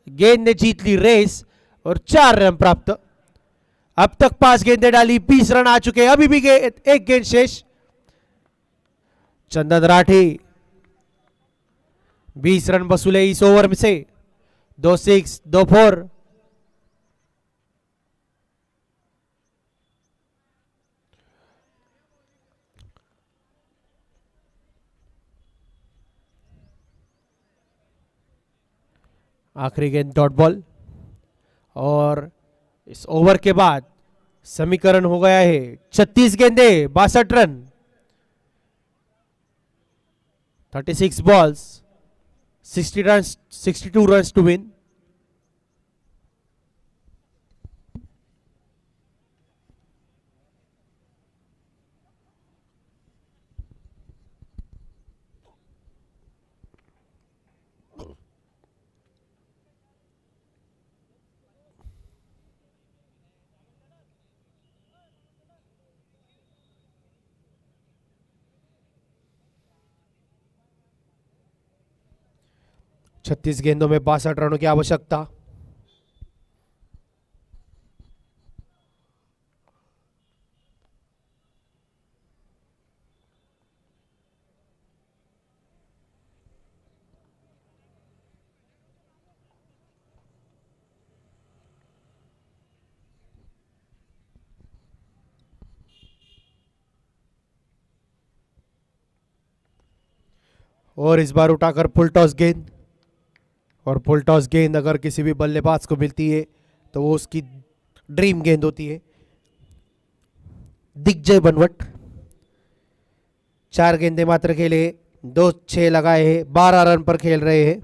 गेंद ने जीत ली रेस और 4 रन प्राप्त। अब तक 5 गेंदें डाली, 20 रन आ चुके, अभी भी एक गेंद शेष। चंदन राठी 20 रन वसूले इस ओवर में से, 2 6 2 4। आखिरी गेंद डॉट बॉल और इस ओवर के बाद समीकरण हो गया है 36 गेंदे 62 run, 36 balls 60 runs 62 runs to win। छत्तीस गेंदों में 62 रनों की आवश्यकता। और इस बार उठाकर फुल टॉस गेंद, और फुल टॉस गेंद अगर किसी भी बल्लेबाज को मिलती है तो वो उसकी ड्रीम गेंद होती है। दिग्विजय बनवट 4 गेंदे मात्र खेले, 2 6 लगाए हैं, 12 रन पर खेल रहे हैं।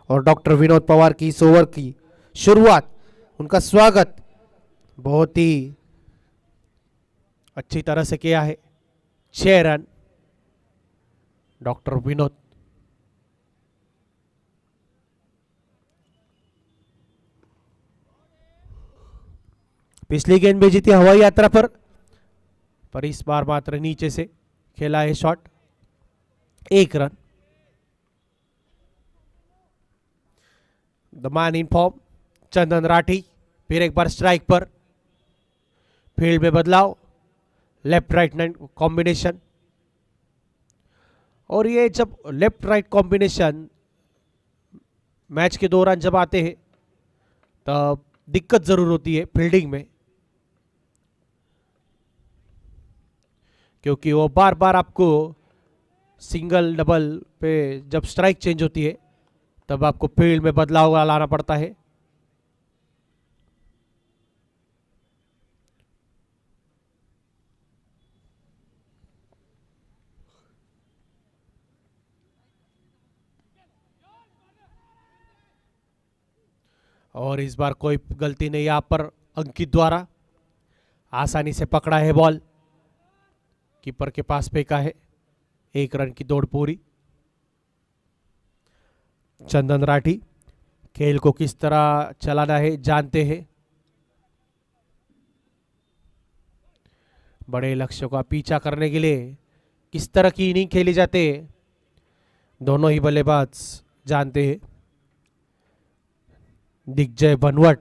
और डॉक्टर विनोद पवार की इस ओवर की शुरुआत, उनका स्वागत बहुत ही अच्छी तरह से किया है। 6 रन डॉक्टर विनोद। पिछली गेंद भेजी थी हवाई यात्रा पर इस बार मात्र नीचे से खेला है shot, 1 run. The man in form Chandan Rathi फिर एक बार स्ट्राइक पर। फील्ड में बदलाव, लेफ्ट राइट कॉम्बिनेशन, और ये जब लेफ्ट राइट कॉम्बिनेशन मैच के दौरान जब आते हैं तब दिक्कत जरूर होती है फील्डिंग में, क्योंकि वो बार बार आपको सिंगल डबल पे जब स्ट्राइक चेंज होती है तब आपको फील्ड में बदलाव लाना पड़ता है। और इस बार कोई गलती नहीं यहां पर अंकित द्वारा, आसानी से पकड़ा है बॉल, कीपर के पास फेंका है, 1 रन की दौड़ पूरी। चंदन राठी खेल को किस तरह चलाना है जानते हैं, बड़े लक्ष्यों का पीछा करने के लिए किस तरह की इनिंग खेली जाते हैं दोनों ही बल्लेबाज जानते हैं। दिग्विजय बनवट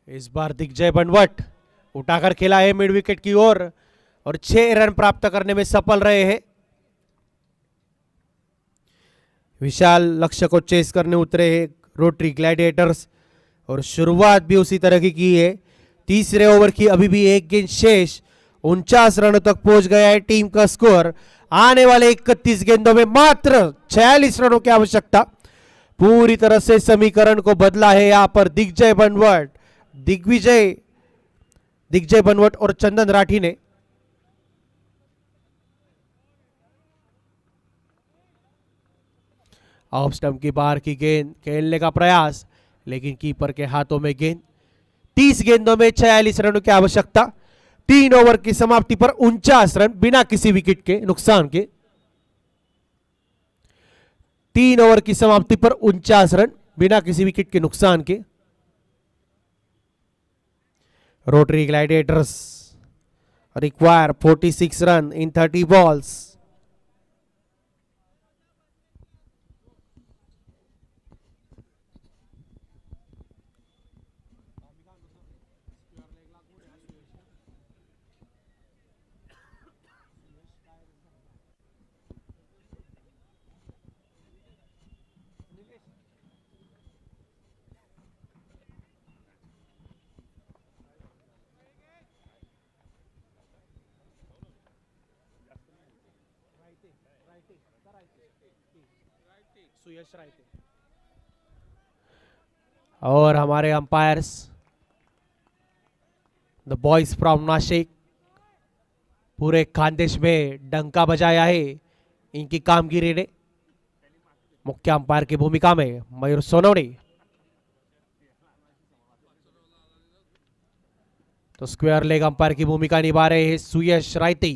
इस बार दिग्विजय बनवट उठाकर खेला है मिड विकेट की ओर और 6 रन प्राप्त करने में सफल रहे हैं। विशाल लक्ष्य को चेस करने उतरे हैं रोटरी ग्लैडिएटर्स और शुरुआत भी उसी तरह की है। तीसरे ओवर की अभी भी 1 गेंद शेष, 49 रनों तक पहुंच गया है टीम का स्कोर। आने वाले 31 गेंदों में मात्र 46 रनों की आवश्यकता। पूरी तरह से समीकरण को बदला है यहां पर दिग्विजय बनवट और चंदन राठी ने। ऑफ स्टंप की बाहर की गेंद खेलने का प्रयास, लेकिन कीपर के हाथों में गेंद। 30 गेंदों में 46 रनों की आवश्यकता। 3 ओवर की समाप्ति पर 49 रन बिना किसी विकेट के नुकसान के। 3 ओवर की समाप्ति पर 49 रन बिना किसी विकेट के नुकसान के। Rotary Gladiators require 46 run in 30 balls. और हमारे umpires the boys from Nashik पूरे खानदेश में डंका बजाया है इनकी कामगिरी ने। मुख्य अंपायर की भूमिका में मयूर सोनवणे, तो स्क्वायर लेग अंपायर की भूमिका निभा रहे हैं सुयश रायते।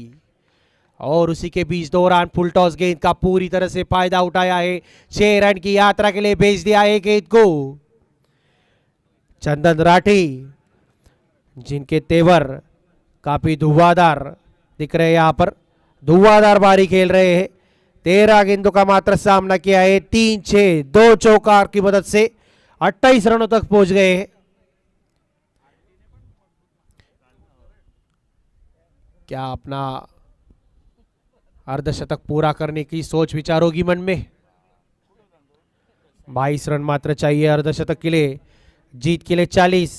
और उसी के बीच दौरान फुल टॉस गेंद का पूरी तरह से फायदा उठाया है। 6 रन की यात्रा के लिए भेज दिया है गेंद को चंदन राठी, जिनके तेवर काफी धुआंधार दिख रहे हैं। यहां पर धुआंधार बारी खेल रहे हैं। 13 गेंदों का मात्र सामना किया है। 3-6 2 चौकार की मदद से 28 रनों तक पहुंच गए हैं। क्या अपना अर्धशतक पूरा करने की सोच विचार होगी मन में? 22 रन मात्र चाहिए अर्धशतक के लिए। जीत के लिए 40,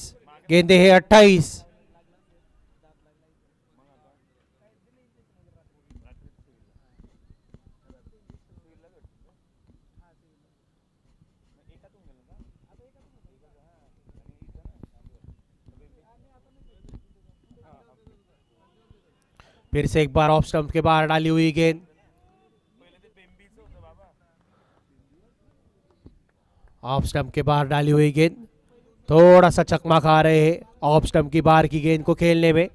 गेंदे हैं 28। फिर से एक बार ऑफ स्टंप के बाहर डाली हुई गेंद। ऑफ स्टंप के बाहर डाली हुई गेंद थोड़ा सा चकमा खा रहे हैं ऑफ स्टंप की बाहर की गेंद को खेलने में।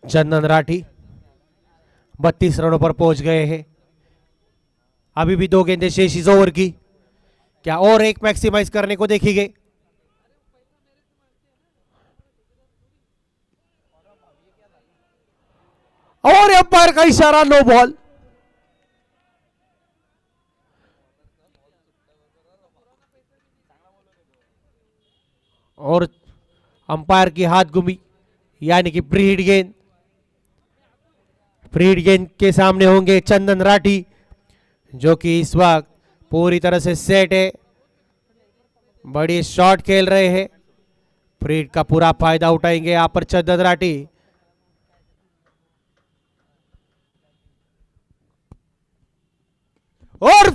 चंदन राठी 32 रनों पर पहुंच गए हैं। अभी भी 2 गेंदें शेष इस ओवर की। क्या और एक मैक्सिमाइज करने को देखेंगे? और अंपायर का इशारा, नो बॉल। और अंपायर की हाथ घूमी, यानी कि प्री हिट गेंद। प्री हिट गेंद के सामने होंगे चंदन राठी, जो कि इस वक्त पूरी तरह से सेट है। बड़ी शॉट खेल रहे हैं। प्री हिट का पूरा फायदा उठाएंगे यहां पर चंदन राठी। और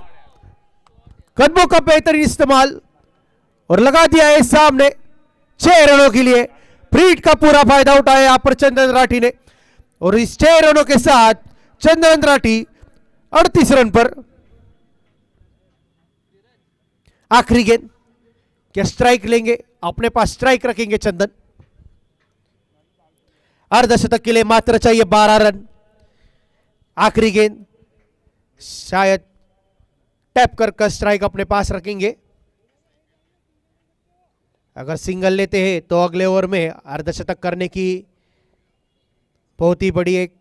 कदमों का बेहतरीन इस्तेमाल और लगा दिया है सामने 6 रनों के लिए। प्री हिट का पूरा फायदा उठाया यहां पर चंदन राठी ने। और इस 6 रनों के साथ चंदन राठी 38 रन पर। आखिरी गेंद, क्या स्ट्राइक लेंगे? अपने पास स्ट्राइक रखेंगे चंदन। अर्धशतक के लिए मात्र चाहिए 12 रन। आखिरी गेंद, शायद टैप कर स्ट्राइक अपने पास रखेंगे। अगर सिंगल लेते हैं तो अगले ओवर में अर्धशतक करने की बहुत ही बड़ी एक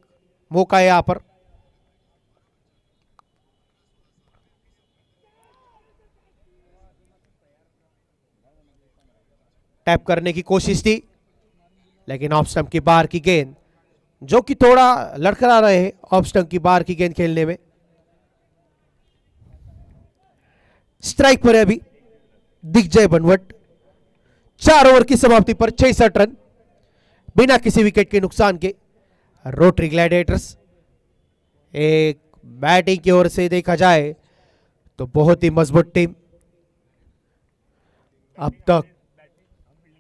मौका है यहां पर। टैप करने की कोशिश थी, लेकिन ऑफ स्टंप के बाहर की गेंद जो कि थोड़ा लड़खड़ा रहे हैं ऑफ स्टंप की बाहर की गेंद खेलने में। स्ट्राइक पर है अभी दिग्विजय बनवट। 4 ओवर की समाप्ति पर 66 रन बिना किसी विकेट के नुकसान के रोटरी ग्लैडिएटर्स। एक बैटिंग की ओर से देखा जाए तो बहुत ही मजबूत टीम। अब तक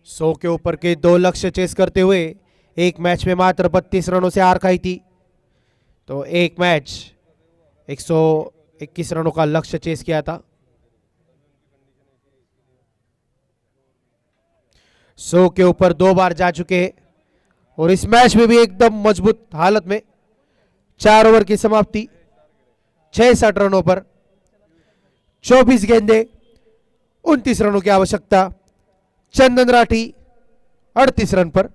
100 के ऊपर के 2 लक्ष्य चेस करते हुए एक मैच में मात्र 32 रनों से हार खाई थी। तो एक मैच 121 रनों का लक्ष्य चेस किया था। 100 के ऊपर 2 बार जा चुके हैं और इस मैच में भी एकदम मजबूत हालत में। 4 ओवर की समाप्ति 66 रनों पर 24 गेंदे 29 रनों की आवश्यकता। चंदन राठी 38 रन पर।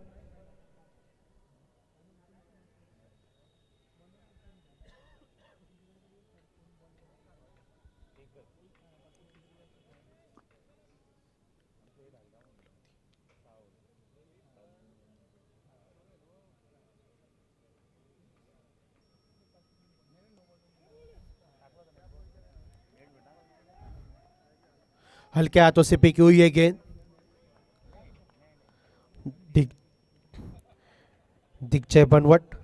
हल्के हाथों से पिकी हुई है गेंद। दिग्विजय बनवट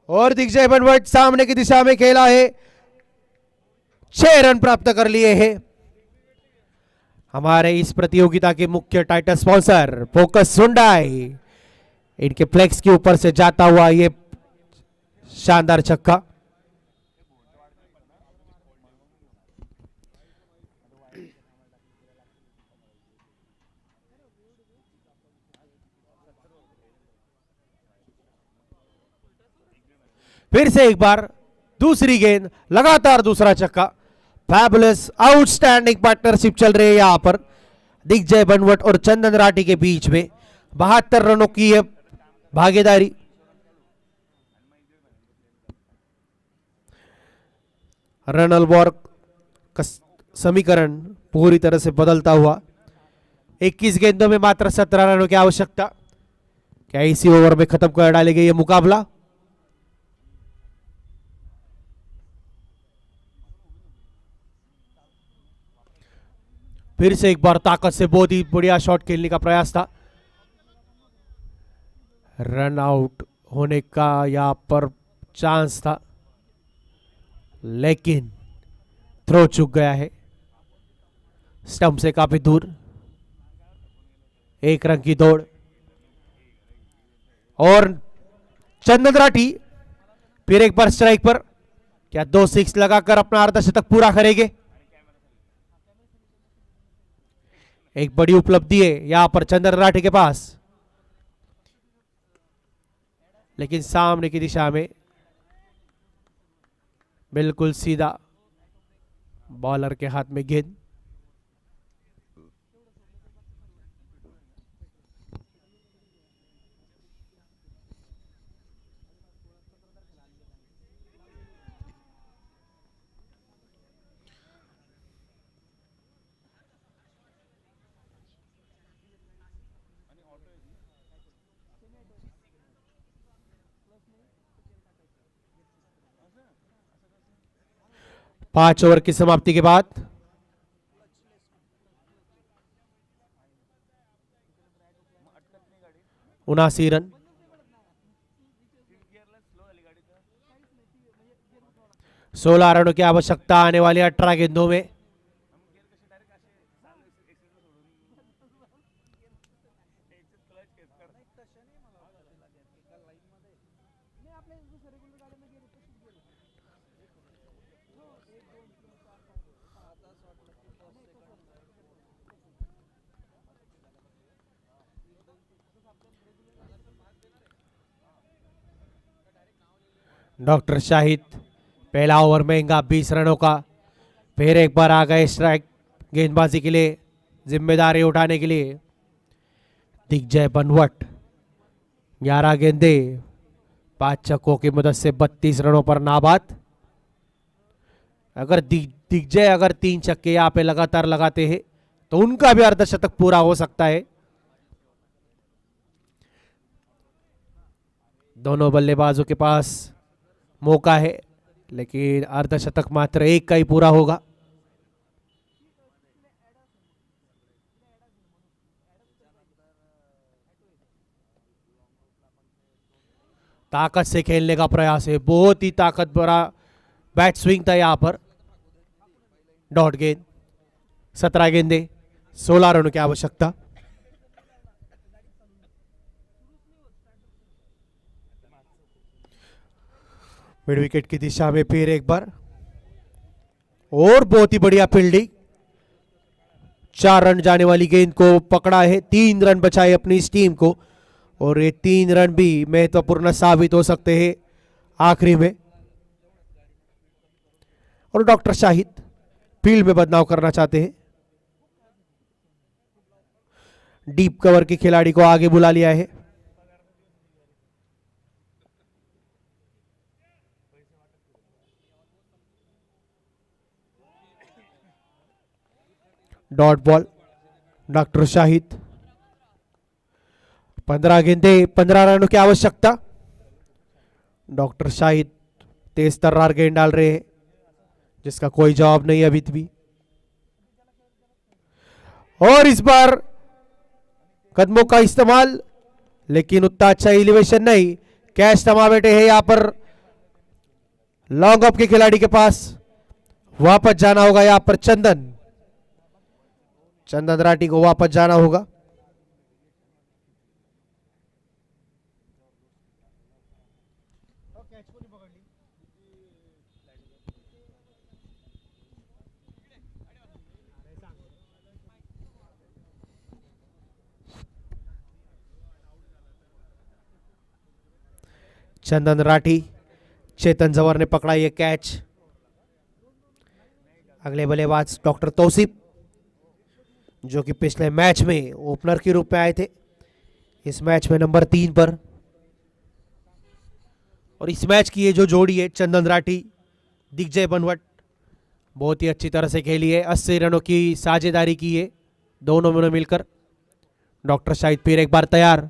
और दिग्विजय बनवट सामने की दिशा में खेला है। 6 रन प्राप्त कर लिए हैं। हमारे इस प्रतियोगिता के मुख्य टाइटल स्पॉन्सर फोकस हुंडई, इनके फ्लेक्स के ऊपर से जाता हुआ ये शानदार छक्का। फिर से एक बार दूसरी गेंद, लगातार दूसरा छक्का। फैबुलस आउटस्टैंडिंग पार्टनरशिप चल रही है यहां पर दिग्विजय बनवट और चंदन राठी के बीच में। 72 रनों की है भागीदारी। रन वॉर का समीकरण पूरी तरह से बदलता हुआ। 21 गेंदों में मात्र 17 रनों की आवश्यकता। क्या इसी ओवर में खत्म कर डालेगा यह मुकाबला? फिर से एक बार ताकत से बहुत ही बढ़िया शॉट खेलने का प्रयास था। रन आउट होने का यहां पर चांस था, लेकिन थ्रो चूक गया है स्टंप से काफी दूर। 1 रन की दौड़ और चंदन राठी फिर एक बार स्ट्राइक पर। क्या 2 6 लगाकर अपना अर्धशतक पूरा करेंगे? एक बड़ी उपलब्धि है यहां पर चंदन राठी के पास, लेकिन सामने की दिशा में बिल्कुल सीधा बॉलर के हाथ में गेंद। पांच ओवर की समाप्ति के बाद 79 रन। सोलह रनों की आवश्यकता आने वाली 18 गेंदों में। डॉक्टर शाहिद पहला ओवर महंगा 20 रनों का। फिर एक बार आ गए स्ट्राइक गेंदबाजी के लिए, जिम्मेदारी उठाने के लिए। दिग्विजय बनवट 11 गेंदे 5 छक्कों की मदद से 32 रनों पर नाबाद। अगर दिग्विजय 3 छक्के यहाँ पे लगातार लगाते हैं तो उनका भी अर्धशतक पूरा हो सकता है। दोनों बल्लेबाजों के पास मौका है, लेकिन अर्धशतक मात्र एक का ही पूरा होगा। ताकत से खेलने का प्रयास है, बहुत ही ताकत भरा बैट स्विंग था यहां पर। डॉट गेंद, 17 गेंदे, 16 रनों की आवश्यकता। मिड विकेट की दिशा में फिर एक बार और बहुत ही बढ़िया फील्डिंग। 4 रन जाने वाली गेंद को पकड़ा है, 3 रन बचाए अपनी इस टीम को, और ये 3 रन भी महत्वपूर्ण साबित हो सकते हैं आखिरी में। और डॉक्टर शाहिद फील्ड में बदलाव करना चाहते हैं। डीप कवर के खिलाड़ी को आगे बुला लिया है। Dot ball, doctor Shahid. 15 गेंदे, 15 रनों की आवश्यकता। डॉक्टर शाहिद तेज तर्रार गेंद डाल रहे हैं, जिसका कोई जवाब नहीं अभी भी। और इस बार कदमों का इस्तेमाल, लेकिन उतना अच्छा एलिवेशन नहीं। कैच थमा बैठे हैं यहां पर लॉन्ग ऑफ के खिलाड़ी के पास। वापस जाना होगा यहां पर चंदन राठी को वापस जाना होगा। चंदन राठी, चेतन जवर ने पकड़ा ये कैच। अगले बल्लेबाज डॉक्टर तौसीफ, जो कि पिछले मैच में ओपनर के रूप में आए थे, इस मैच में नंबर 3 पर। और इस मैच की ये जो जोड़ी है चंदन राठी दिग्विजय बनवट, बहुत ही अच्छी तरह से खेली है। 80 रनों की साझेदारी की है दोनों ने मिलकर। डॉक्टर शाहिद फिर एक बार तैयार।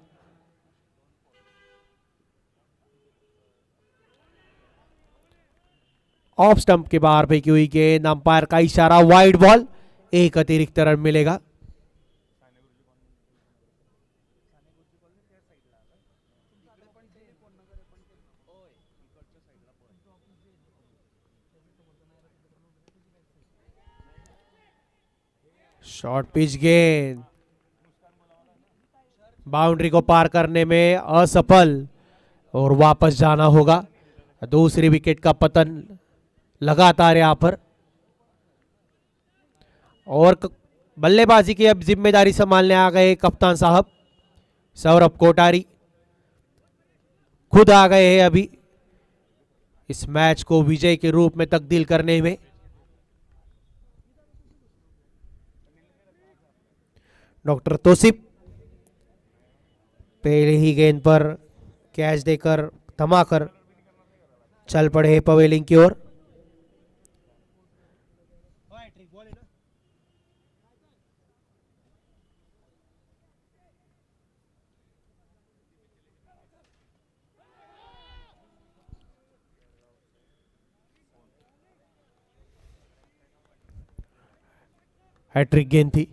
ऑफ स्टंप के बाहर फेंकी हुई गेंद, अंपायर का इशारा, वाइड बॉल, एक अतिरिक्त रन मिलेगा। शॉर्ट पिच गेंद बाउंड्री को पार करने में असफल, और वापस जाना होगा। दूसरी विकेट का पतन लगातार यहां पर। और बल्लेबाजी की अब जिम्मेदारी संभालने आ गए कप्तान साहब सौरभ कोठारी, खुद आ गए हैं अभी इस मैच को विजय के रूप में तब्दील करने में। डॉक्टर तौसीफ पहले ही गेंद पर कैच देकर थमाकर चल पड़े पवेलिंग की ओर। हैट्रिक गेंद थी,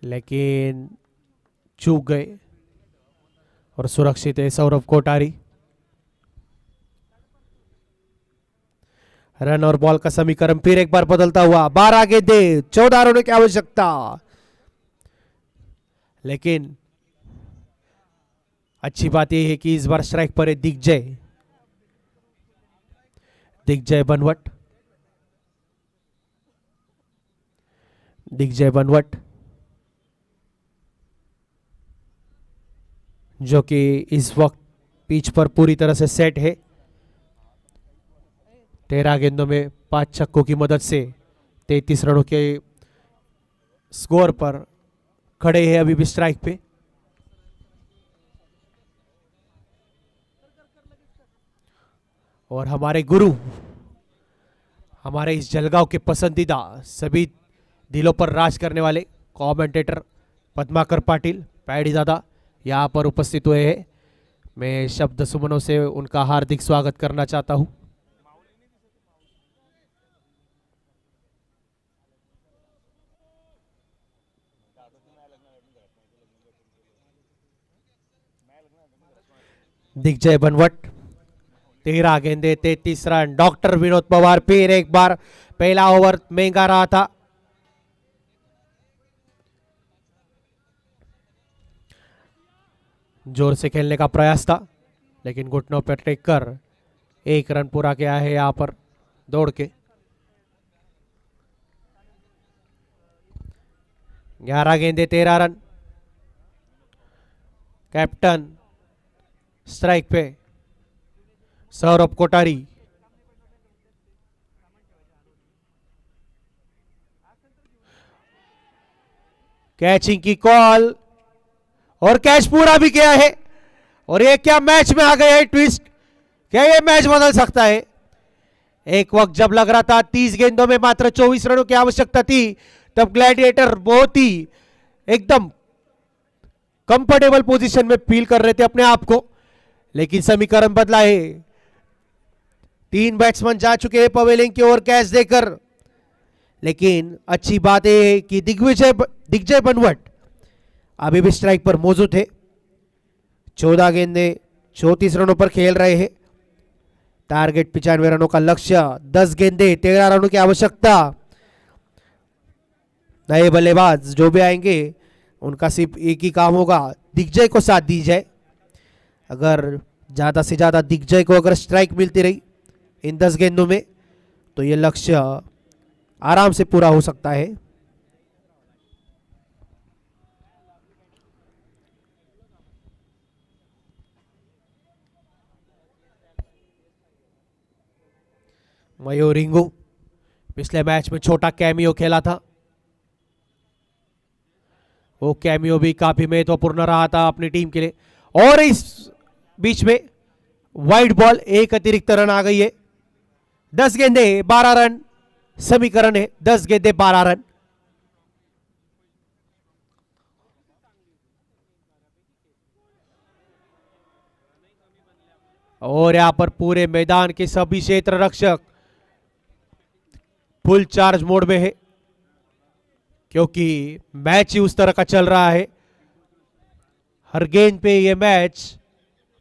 लेकिन चूक गए और सुरक्षित है सौरभ कोठारी। रन और बॉल का समीकरण फिर एक बार बदलता हुआ। 12 गेंदें, 14 रनों की आवश्यकता। लेकिन अच्छी बात यह है कि इस बार स्ट्राइक पर है दिग्विजय बनवट, जो कि इस वक्त पिच पर पूरी तरह से सेट है। 13 गेंदों में 5 छक्कों की मदद से 33 रनों के स्कोर पर खड़े हैं अभी भी स्ट्राइक पे। और हमारे गुरु, हमारे इस जलगांव के पसंदीदा सभी दिलों पर राज करने वाले कमेंटेटर पद्माकर पाटिल पैडी दादा यहाँ पर उपस्थित हुए हैं। मैं शब्द सुमनों से उनका हार्दिक स्वागत करना चाहता हूँ। दिग्जय बनवट 13 गेंदे 33 रन। डॉक्टर विनोद पवार फिर एक बार, पहला ओवर महंगा रहा था। जोर से खेलने का प्रयास था लेकिन घुटनों पर टेक कर 1 रन पूरा किया है यहां पर दौड़ के। 11 गेंदे 13 रन। कैप्टन स्ट्राइक पे सौरभ कोठारी। कैचिंग की कॉल और कैच पूरा भी किया है। और ये क्या मैच में आ गया है ट्विस्ट, क्या ये मैच बदल सकता है? एक वक्त जब लग रहा था 30 गेंदों में मात्र 24 रनों की आवश्यकता थी, तब ग्लैडिएटर बहुत ही एकदम कंफर्टेबल पोजीशन में फील कर रहे थे अपने आप को, लेकिन समीकरण बदला है। 3 बैट्समैन जा चुके हैं पवेलियन की ओर कैच देकर, लेकिन अच्छी बात है कि दिग्जय बनवट अभी भी स्ट्राइक पर मौजूद है। 14 गेंदे 34 रनों पर खेल रहे हैं। टारगेट 95 रनों का लक्ष्य, 10 गेंदे 13 रनों की आवश्यकता। नए बल्लेबाज जो भी आएंगे उनका सिर्फ एक ही काम होगा, दिग्जय को साथ दी जाए। अगर ज्यादा से ज्यादा दिग्जय को अगर स्ट्राइक मिलती रही इन 10 गेंदों में तो ये लक्ष्य आराम से पूरा हो सकता है। मयूर रिंगू पिछले मैच में छोटा कैमियो खेला था, वो कैमियो भी काफी महत्वपूर्ण रहा था अपनी टीम के लिए। और इस बीच में वाइड बॉल, एक अतिरिक्त रन आ गई है। 10 गेंदे 12 रन समीकरण है, 10 गेंदे 12 रन। और यहां पर पूरे मैदान के सभी क्षेत्र रक्षक फुल चार्ज मोड में है, क्योंकि मैच ही उस तरह का चल रहा है। हर गेंद पे ये मैच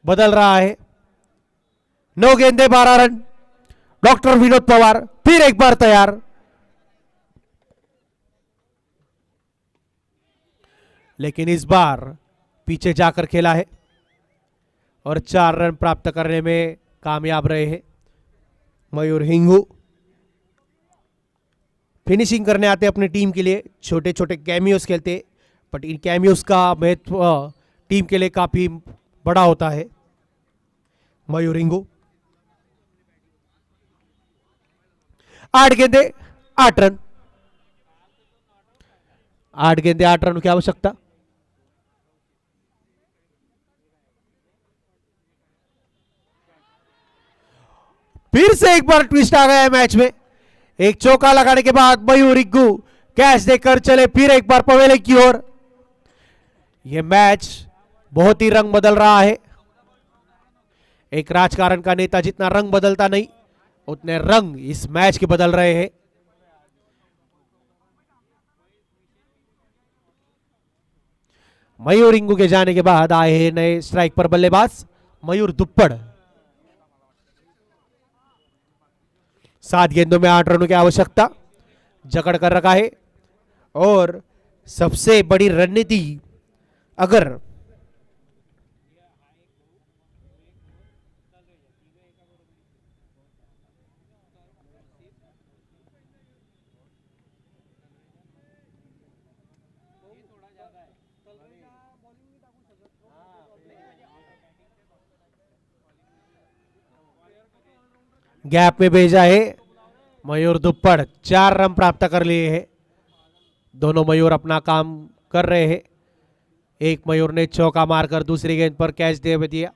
बदल रहा है। 9 गेंदे 12 रन। डॉक्टर विनोद पवार फिर एक बार तैयार। लेकिन इस बार पीछे जाकर खेला है और 4 रन प्राप्त करने में कामयाब रहे हैं मयूर हिंगू। फिनिशिंग करने आते अपनी टीम के लिए, छोटे छोटे कैमियोस खेलते, बट इन कैमियोस का महत्व टीम के लिए काफी बड़ा होता है। मयूर हिंगू 8 गेंदे 8 रन। 8 गेंदे 8 रन की आवश्यकता। फिर से एक बार ट्विस्ट आ गया है मैच में। एक चौका लगाने के बाद मयूर रिंगू कैच देकर चले फिर एक बार पवेलियन की ओर। यह मैच बहुत ही रंग बदल रहा है। एक राजकारण का नेता जितना रंग बदलता नहीं, उतने रंग इस मैच के बदल रहे हैं। मयूर रिंगू के जाने के बाद आए हैं नए स्ट्राइक पर बल्लेबाज मयूर दुप्पड़। 7 गेंदों में 8 रनों की आवश्यकता, जकड़ कर रखा है। और सबसे बड़ी रणनीति, अगर गैप में भेजा है मयूर दुप्पड़। 4 रन प्राप्त कर लिए हैं। दोनों मयूर अपना काम कर रहे हैं। एक मयूर ने चौका मारकर दूसरी गेंद पर कैच दे दिया,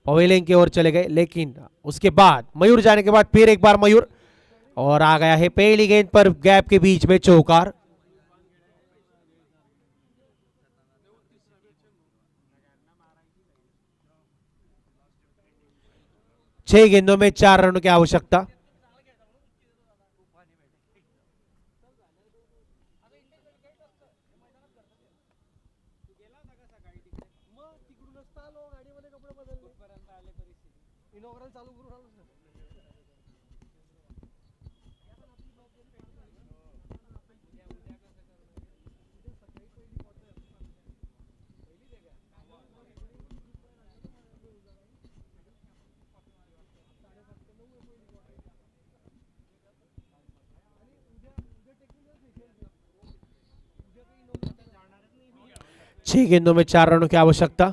पवेलियन की ओर चले गए। लेकिन उसके बाद मयूर जाने के बाद फिर एक बार मयूर, और आ गया है पहली गेंद पर गैप के बीच में चौकार। 6 गेंदों में 4 रनों की आवश्यकता। छह गेंदों में 4 रनों की आवश्यकता।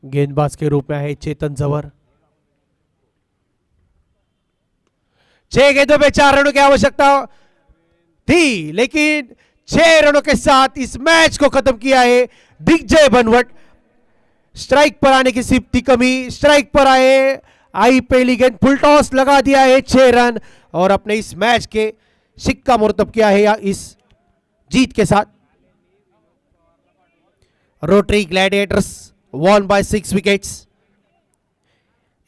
गेंदबाज के रूप में है चेतन जवर। 6 गेंदों में 4 रनों की आवश्यकता थी, लेकिन 6 रनों के साथ इस मैच को खत्म किया है दिग्विजय बनवट। स्ट्राइक पर आने की सिर्फ थी कमी, स्ट्राइक पर आई पहली गेंद, फुल टॉस लगा दिया है 6 रन और अपने इस मैच के सिक्का मुर्तब किया है इस जीत के साथ। Rotary Gladiators won by 6 wickets.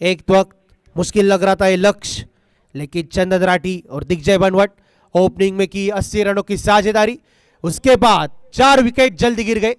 एक वक्त मुश्किल लग रहा था ये लक्ष्य, लेकिन चंदन राठी और दिग्विजय बनवट ओपनिंग में की 80 रनों की साझेदारी, उसके बाद 4 विकेट जल्दी गिर गए।